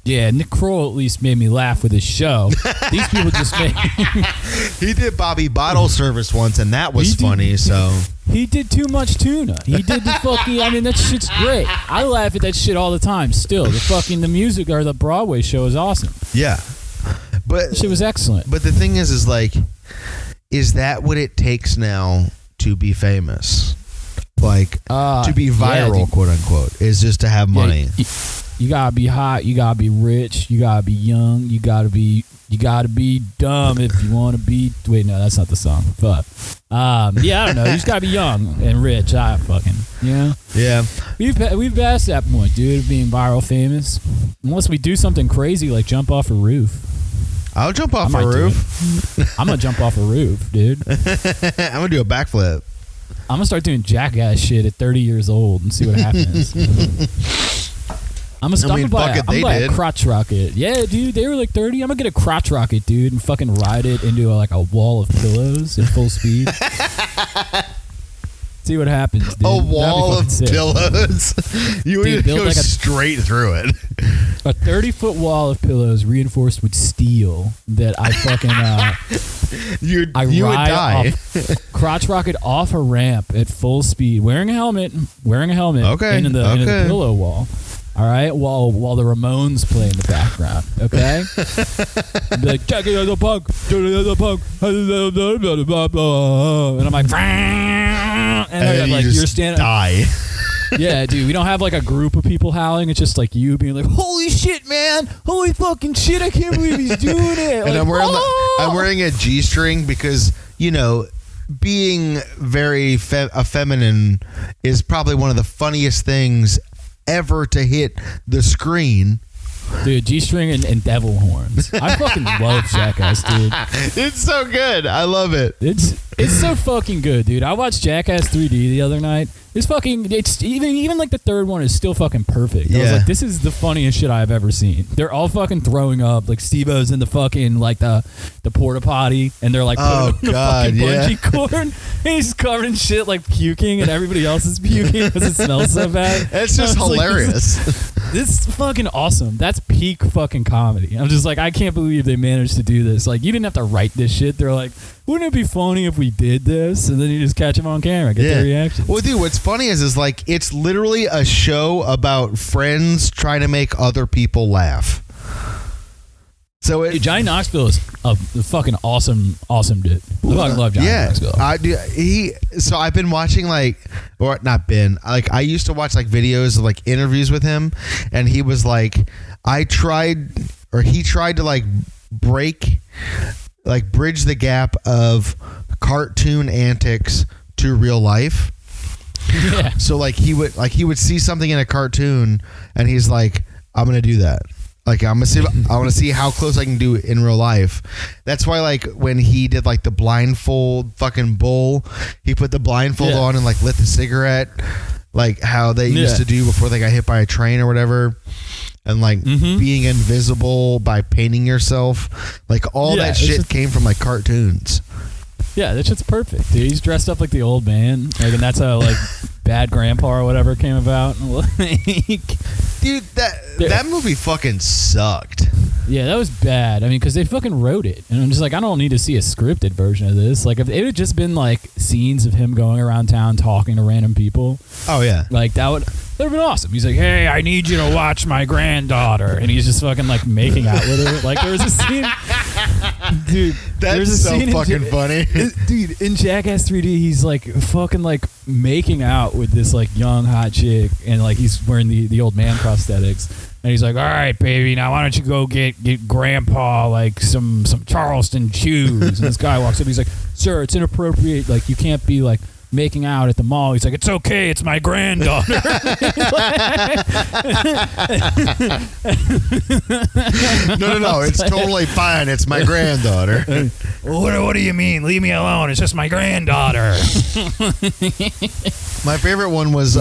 Yeah, Nick Kroll at least made me laugh with his show. These people just made... He did Bobby Bottle Service once, and that was funny, so... He did Too Much Tuna. He did the fucking... I mean, that shit's great. I laugh at that shit all the time still. The music or the Broadway show is awesome. Yeah. But that shit was excellent. But the thing is like, is that what it takes now to be famous? Like, to be viral, quote unquote, is just to have money. You gotta be hot. You gotta be rich. You gotta be young. You gotta be dumb if you want to be. Wait, no, that's not the song. But I don't know. You just gotta be young and rich. Yeah. We've passed that point, dude, of being viral famous. Unless we do something crazy like jump off a roof. I'll jump off a roof. I'm gonna jump off a roof, dude. I'm gonna do a backflip. I'm gonna start doing jackass shit at 30 years old and see what happens. I'm gonna buy a crotch rocket. Yeah, dude, they were like 30. I'm gonna get a crotch rocket, dude, and fucking ride it into a wall of pillows at full speed. See what happens, dude. A wall of pillows. You would go straight through it. A 30-foot wall of pillows reinforced with steel that I fucking you would die. Crotch rocket off a ramp at full speed, wearing a helmet. Okay. Into the pillow wall. All right, while the Ramones play in the background, okay? Be like, check it out the punk, and I'm like, and like you're standing. Die. Yeah, dude, we don't have like a group of people howling. It's just like you being like, "Holy shit, man! Holy fucking shit! I can't believe he's doing it!" And I'm wearing a G-string because being very feminine is probably one of the funniest things ever to hit the screen. Dude, G-string and devil horns. I fucking love Jackass, dude. It's so good. I love it. It's so fucking good, dude. I watched Jackass 3D the other night. It's even like the third one is still fucking perfect. I was like, this is the funniest shit I've ever seen. They're all fucking throwing up. Like Steve-O's in the fucking like the porta potty, and they're like putting on the fucking bungee cord. And he's covered in shit like puking, and everybody else is puking because it smells so bad. It's just hilarious. This is fucking awesome. That's peak fucking comedy. I'm just like, I can't believe they managed to do this. Like, you didn't have to write this shit. They're like, wouldn't it be funny if we did this? And then you just catch them on camera, get their reactions. Well, dude, what's funny is like it's literally a show about friends trying to make other people laugh. So Johnny Knoxville is a fucking awesome dude. I fucking love Johnny Knoxville. So I've been watching I used to watch like videos of like interviews with him, and he was like, he tried to like bridge the gap of cartoon antics to real life. Yeah. So he would see something in a cartoon, and he's like, I'm gonna do that. Like, I want to see how close I can do it in real life. That's why, like, when he did, like, the blindfold fucking bull, he put the blindfold on and, like, lit the cigarette, like, how they used to do before they got hit by a train or whatever. And, like, being invisible by painting yourself. Like, all that shit came from, like, cartoons. Yeah, that shit's perfect, dude. He's dressed up like the old man, like, and that's how like Bad Grandpa or whatever came about. Dude, that movie fucking sucked. Yeah, that was bad. I mean, because they fucking wrote it, and I'm just like, I don't need to see a scripted version of this. Like, if it had just been like scenes of him going around town talking to random people. Oh yeah, like that would have been awesome. He's like, hey, I need you to watch my granddaughter, and he's just fucking like making out with her. Like there was a scene, dude. That's so fucking funny, dude. In Jackass 3D, he's like fucking like making out with this like young hot chick, and like he's wearing the old man prosthetics. And he's like, all right, baby, now why don't you go get Grandpa like some Charleston shoes? And this guy walks up, he's like, sir, it's inappropriate. Like, you can't be like making out at the mall. He's like, it's okay, it's my granddaughter. No, it's totally fine. It's my granddaughter. What do you mean? Leave me alone. It's just my granddaughter. My favorite one was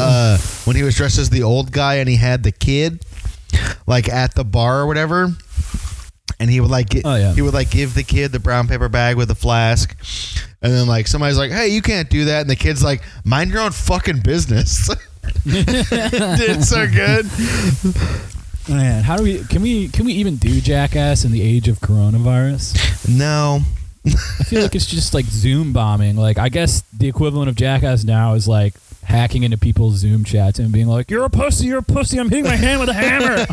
when he was dressed as the old guy and he had the kid. Like at the bar or whatever, and he would like he would like give the kid the brown paper bag with a flask, and then like somebody's like, hey, you can't do that, and the kid's like, mind your own fucking business. Dude, it's so good. Man, how do can we even do Jackass in the age of coronavirus? No. I feel like it's just like Zoom bombing. Like, I guess the equivalent of Jackass now is like hacking into people's Zoom chats and being like, you're a pussy, I'm hitting my hand with a hammer.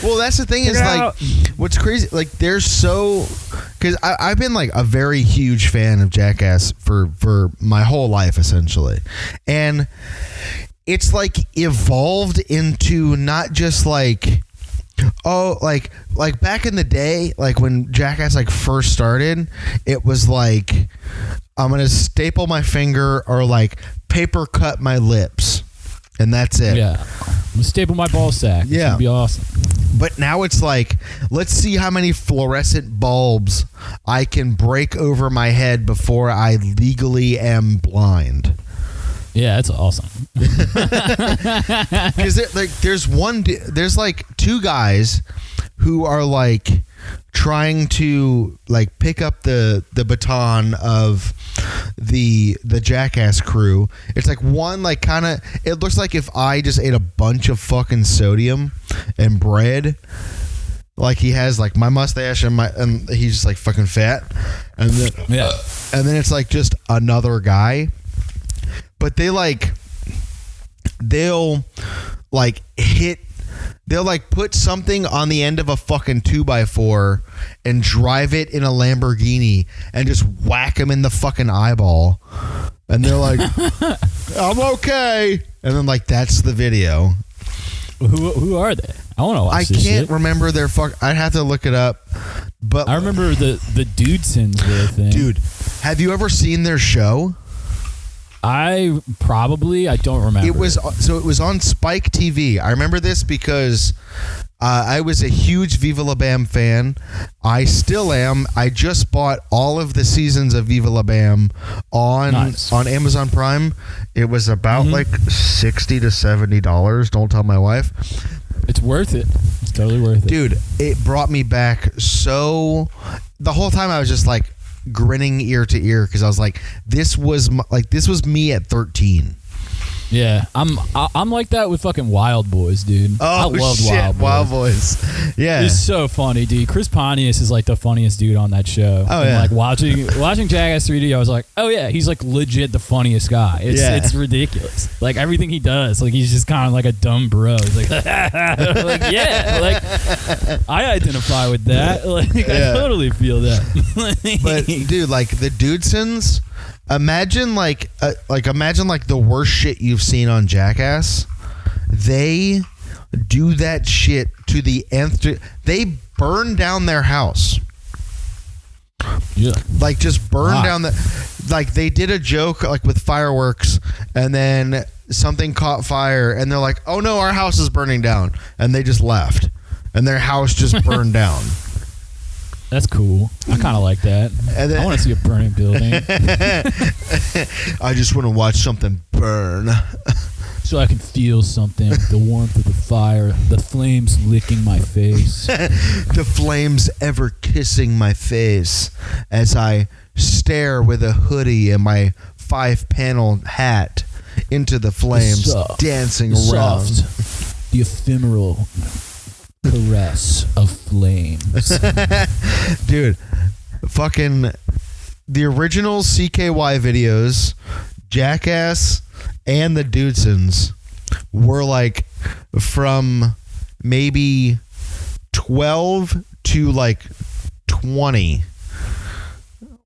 Well, that's the thing is like, what's crazy, like they're so, because I've been like a very huge fan of Jackass for my whole life essentially, and it's like evolved into not just like, oh, like back in the day, like when Jackass like first started, it was like, I'm gonna staple my finger or like paper cut my lips, and that's it. Yeah, I'm gonna staple my ball sack. Yeah, it's gonna be awesome. But now it's like, let's see how many fluorescent bulbs I can break over my head before I legally am blind. Yeah, that's awesome. Because there's like two guys who are like trying to like pick up the baton of the Jackass crew. It's like one like kind of, it looks like if I just ate a bunch of fucking sodium and bread. Like he has like my mustache and he's just like fucking fat, and then and then it's like just another guy. But they'll like put something on the end of a fucking 2x4 and drive it in a Lamborghini and just whack him in the fucking eyeball. And they're like, I'm okay. And then like, that's the video. Who are they? I want to watch this shit. I can't remember their I'd have to look it up. But I remember the Dudesons were a thing. Dude, have you ever seen their show? I don't remember. It was on Spike TV. I remember this because I was a huge Viva La Bam fan. I still am. I just bought all of the seasons of Viva La Bam on Amazon Prime. It was about like $60 to $70. Don't tell my wife. It's worth it. It's totally worth it. Dude, it brought me back so... The whole time I was just like grinning ear to ear because I was like, this was me at 13. Yeah, I'm like that with fucking Wild Boys, dude. Oh, I loved shit, Wild Boys. Yeah, it's so funny, dude. Chris Pontius is like the funniest dude on that show. Oh yeah, and like watching Jackass 3D, I was like, oh yeah, he's like legit the funniest guy. It's ridiculous. Like everything he does, like he's just kind of like a dumb bro. He's like, like yeah, like I identify with that. Like I totally feel that. But dude, like the Dudesons. Imagine the worst shit you've seen on Jackass. They do that shit to the nth. They burn down their house. Yeah. Like just burn down like they did a joke like with fireworks and then something caught fire and they're like, oh no, our house is burning down. And they just left. And their house just burned down. That's cool. I kind of like that. And then, I want to see a burning building. I just want to watch something burn. So I can feel something, the warmth of the fire, the flames licking my face. The flames ever kissing my face as I stare with a hoodie and my 5-panel hat into the flames, dancing around. Soft, the ephemeral caress of flames. Dude, fucking the original CKY videos, Jackass and the Dudesons were like from maybe 12 to like 20.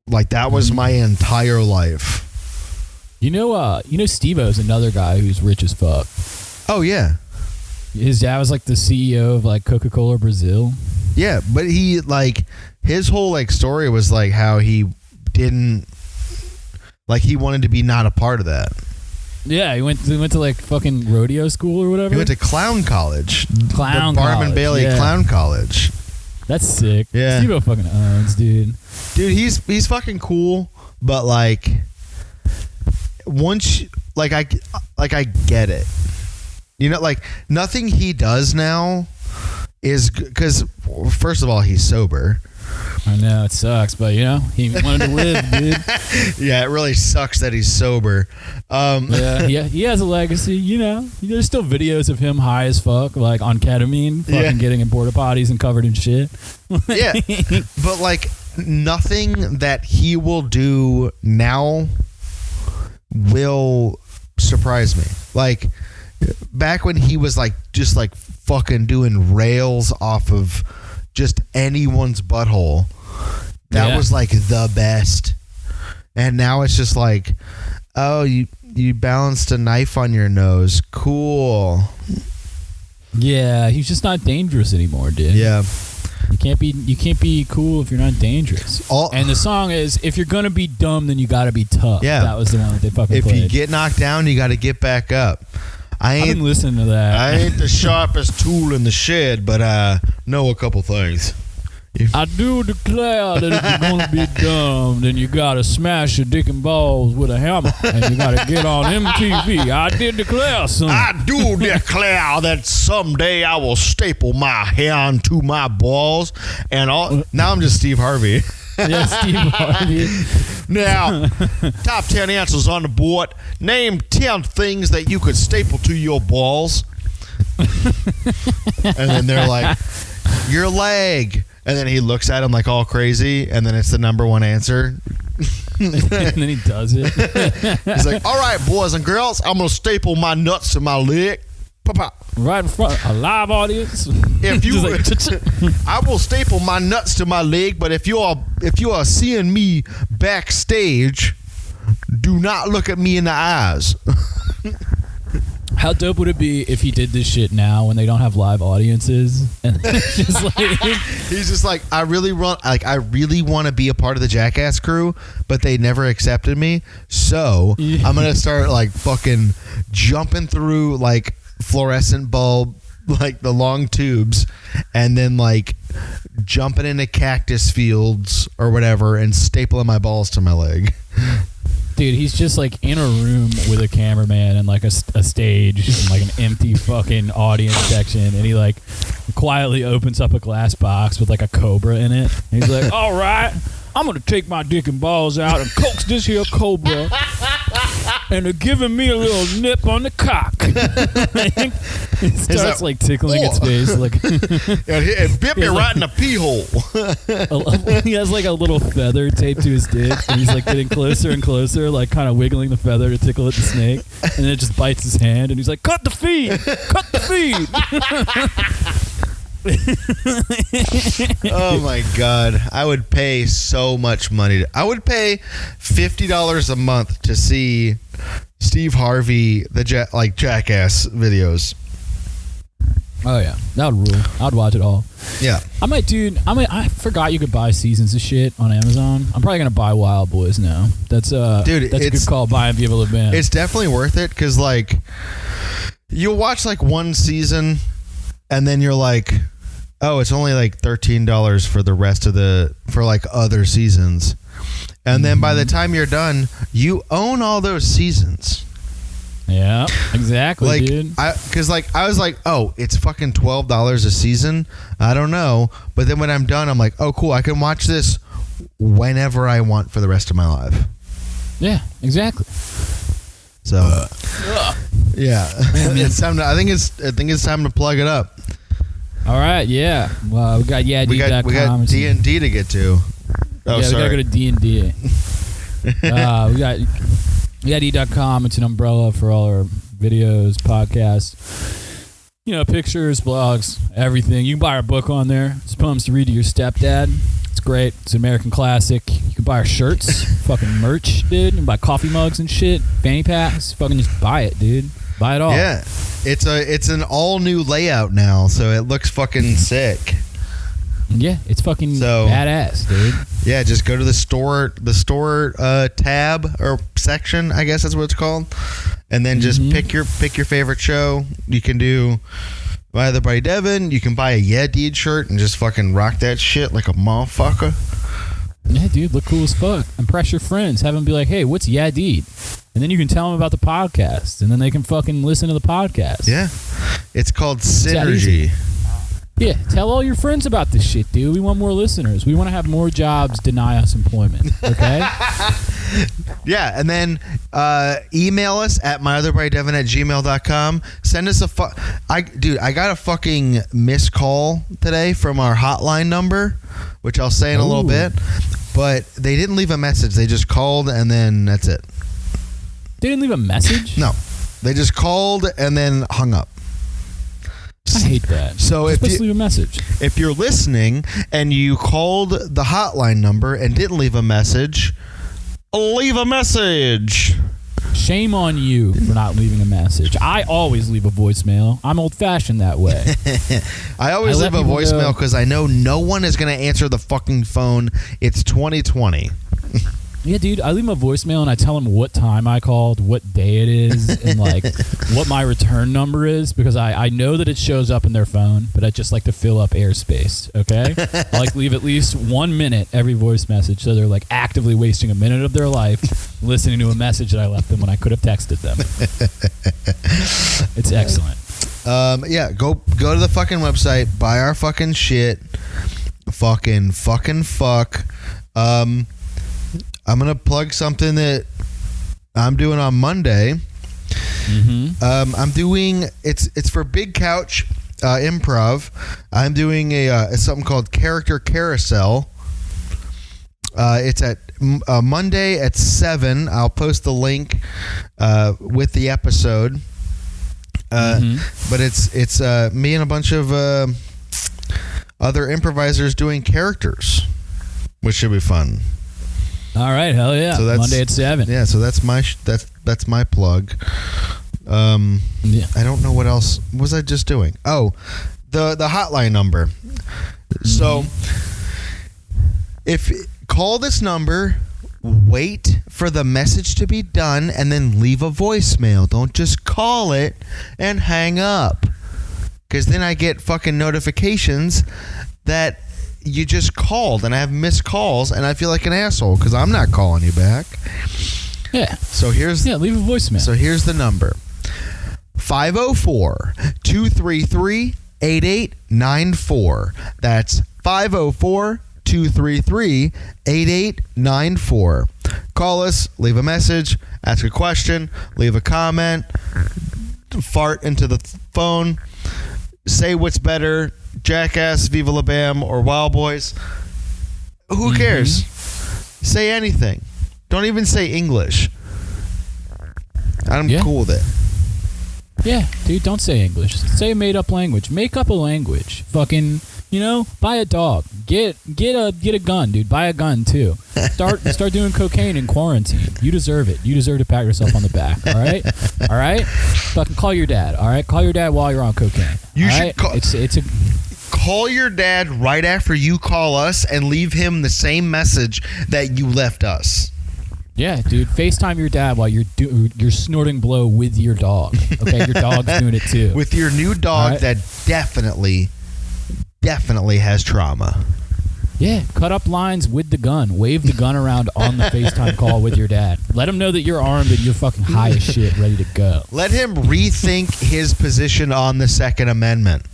Like that was my entire life. You know Steve-O's another guy who's rich as fuck. Oh yeah. His dad was like the CEO of like Coca-Cola Brazil. Yeah, but he like his whole like story was like how he didn't like he wanted to be not a part of that. Yeah, he went to like fucking rodeo school or whatever. He went to clown college. Clown the Barnum college, Bailey yeah. Clown College. That's sick. Yeah. Steve-O fucking owns, dude. Dude, he's fucking cool, but like once like I get it. You know, like nothing he does now is because first of all he's sober. I know it sucks, but you know he wanted to live, dude. Yeah, it really sucks that he's sober. Yeah, he has a legacy. You know, there's still videos of him high as fuck, like on ketamine, fucking getting in porta potties and covered in shit. Yeah, but like nothing that he will do now will surprise me. Like back when he was like just like fucking doing rails off of just anyone's butthole, that was like the best. And now it's just like, oh, you balanced a knife on your nose, cool. Yeah, he's just not dangerous anymore, dude. Yeah, you can't be cool if you're not dangerous. And the song is, if you're gonna be dumb, then you gotta be tough. Yeah, that was the one that they fucking if played. you get knocked down, you got to get back up. I've been listening to that. I ain't the sharpest tool in the shed, but I know a couple things. I do declare that if you're going to be dumb, then you got to smash your dick and balls with a hammer, and you got to get on MTV. I did declare something. I do declare that someday I will staple my hand to my balls, and all. Now I'm just Steve Harvey. Yeah, Steve Harvey. Now, top 10 answers on the board. Name 10 things that you could staple to your balls. And then they're like, your leg. And then he looks at him like all crazy, and then it's the number one answer. And then he does it. He's like, all right, boys and girls, I'm going to staple my nuts to my leg. Pop. Right in front of a live audience. If you, I will staple my nuts to my leg, but if you are seeing me backstage, do not look at me in the eyes. How dope would it be if he did this shit now when they don't have live audiences? And just like, he's just like, I really want to be a part of the Jackass crew, but they never accepted me. So I'm gonna start like fucking jumping through like fluorescent bulb, like the long tubes, and then like jumping into cactus fields or whatever and stapling my balls to my leg. Dude, he's just like in a room with a cameraman and like a stage and like an empty fucking audience section, and he like quietly opens up a glass box with like a cobra in it, and he's like, all right, I'm gonna take my dick and balls out and coax this here cobra, and they're giving me a little nip on the cock. He starts like tickling its face, like it bit me right in the pee hole. He has like a little feather taped to his dick, and he's like getting closer and closer, like kind of wiggling the feather to tickle at the snake, and then it just bites his hand, and he's like, cut the feed, cut the feed. Oh my god, I would pay so much money. I would pay $50 a month to see Steve Harvey Jackass videos. Oh yeah, that would rule. I'd watch it all. Yeah, I forgot you could buy seasons of shit on Amazon. I'm probably gonna buy Wild Boys now. That's a good call. Buying Viva La Bam. It's definitely worth it because like you'll watch like one season and then you're like, oh, it's only like $13 for the rest of for like other seasons. And then by the time you're done, you own all those seasons. Yeah, exactly, like, dude. Because I was like, oh, it's fucking $12 a season. I don't know, but then when I'm done, I'm like, oh, cool. I can watch this whenever I want for the rest of my life. Yeah, exactly. So, yeah, it's time to. I think it's time to plug it up. All right, yeah. Well, we got we got D&D to get to. Oh, yeah, sorry. we gotta go to D&D. We got E.com. It's an umbrella for all our videos, podcasts, pictures, blogs, everything. You can buy our book on there. It's poems to read to your stepdad. It's great. It's an American classic. You can buy our shirts, fucking merch, dude. You can buy coffee mugs and shit, fanny packs. Fucking just buy it, dude. Buy it all. Yeah, it's an all new layout now, so it looks fucking sick. Yeah, it's fucking badass, dude. Yeah, just go to the store tab or section, I guess that's what it's called, and then just pick your favorite show. You can do By the Buddy Devin. You can buy a Yeah Deed shirt and just fucking rock that shit like a motherfucker. Yeah, dude, look cool as fuck. Impress your friends. Have them be like, hey, what's Yeah Deed? And then you can tell them about the podcast, and then they can fucking listen to the podcast. Yeah, it's called Synergy. Yeah, tell all your friends about this shit, dude. We want more listeners. We want to have more jobs deny us employment, okay? Yeah, and then email us at myotherbuddyDevin@gmail.com. Send us I got a fucking missed call today from our hotline number, which I'll say in a little bit, but they didn't leave a message. They just called, and then that's it. They didn't leave a message? No. They just called and then hung up. I hate that. So you're supposed to leave a message. If you're listening and you called the hotline number and didn't leave a message, leave a message. Shame on you for not leaving a message. I always leave a voicemail. I'm old-fashioned that way. I always leave a voicemail because I know no one is going to answer the fucking phone. It's 2020. Yeah, dude, I leave them a voicemail and I tell them what time I called, what day it is, and like what my return number is, because I know that it shows up in their phone, but I just like to fill up airspace, okay? I like to leave at least 1 minute every voice message, so they're like actively wasting a minute of their life listening to a message that I left them when I could have texted them. It's excellent. Yeah, go to the fucking website, buy our fucking shit. Fucking fuck. I'm going to plug something that I'm doing on Monday. I'm doing, it's for Big Couch Improv. I'm doing something called Character Carousel. It's at Monday at 7. I'll post the link with the episode. But it's me and a bunch of other improvisers doing characters, which should be fun. All right, hell yeah! So that's Monday at 7. Yeah, so that's my plug. Yeah. I don't know what else was I just doing. Oh, the hotline number. So if call this number, wait for the message to be done, and then leave a voicemail. Don't just call it and hang up, because then I get fucking notifications that you just called, and I have missed calls, and I feel like an asshole because I'm not calling you back. Yeah. So leave a voicemail. So here's the number: 504-233-8894. That's 504-233-8894. Call us, leave a message, ask a question, leave a comment, fart into the phone, say what's better, Jackass, Viva La Bam, or Wild Boys. Who cares? Say anything. Don't even say English. I'm cool with it. Yeah, dude, don't say English. Say a made-up language. Make up a language. Fucking, buy a dog. Get a gun, dude. Buy a gun too. Start doing cocaine in quarantine. You deserve it. You deserve to pat yourself on the back. All right, all right. Fucking call your dad. All right, call your dad while you're on cocaine. You should call your dad right after you call us and leave him the same message that you left us. Yeah, dude. FaceTime your dad while you're snorting blow with your dog. Okay, your dog's doing it too. With your new dog that definitely has trauma. Yeah, cut up lines with the gun. Wave the gun around on the FaceTime call with your dad. Let him know that you're armed and you're fucking high as shit, ready to go. Let him rethink his position on the Second Amendment.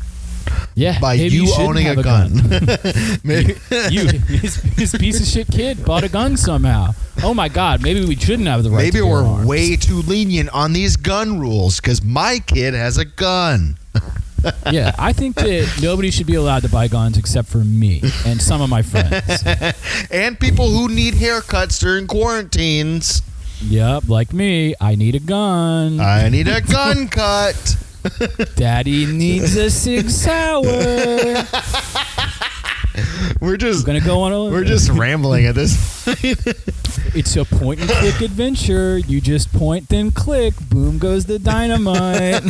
Yeah, by you owning a gun. His piece of shit kid bought a gun somehow. Oh my God, maybe we shouldn't have the right Maybe to bear we're arms. way too lenient on these gun rules because my kid has a gun. Yeah, I think that nobody should be allowed to buy guns except for me and some of my friends. And people who need haircuts during quarantines. Yep, like me. I need a gun. I need a gun cut. Daddy needs a Sig Sauer. We're just gonna go on. We're just rambling at this point. It's a point and click adventure. You just point, then click. Boom goes the dynamite.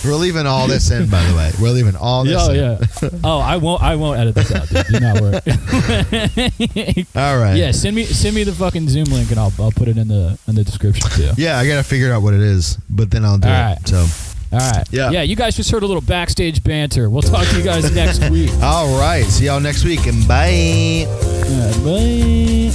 We're leaving all this in, by the way. We're leaving all this in. Yeah. Oh, I won't edit this out, dude. Do not worry. All right. Yeah, send me the fucking Zoom link and I'll put it in the description too. Yeah, I gotta figure out what it is, but then I'll do it. So. All right. Yeah, you guys just heard a little backstage banter. We'll talk to you guys next week. All right. See y'all next week, and bye. Bye.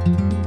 you.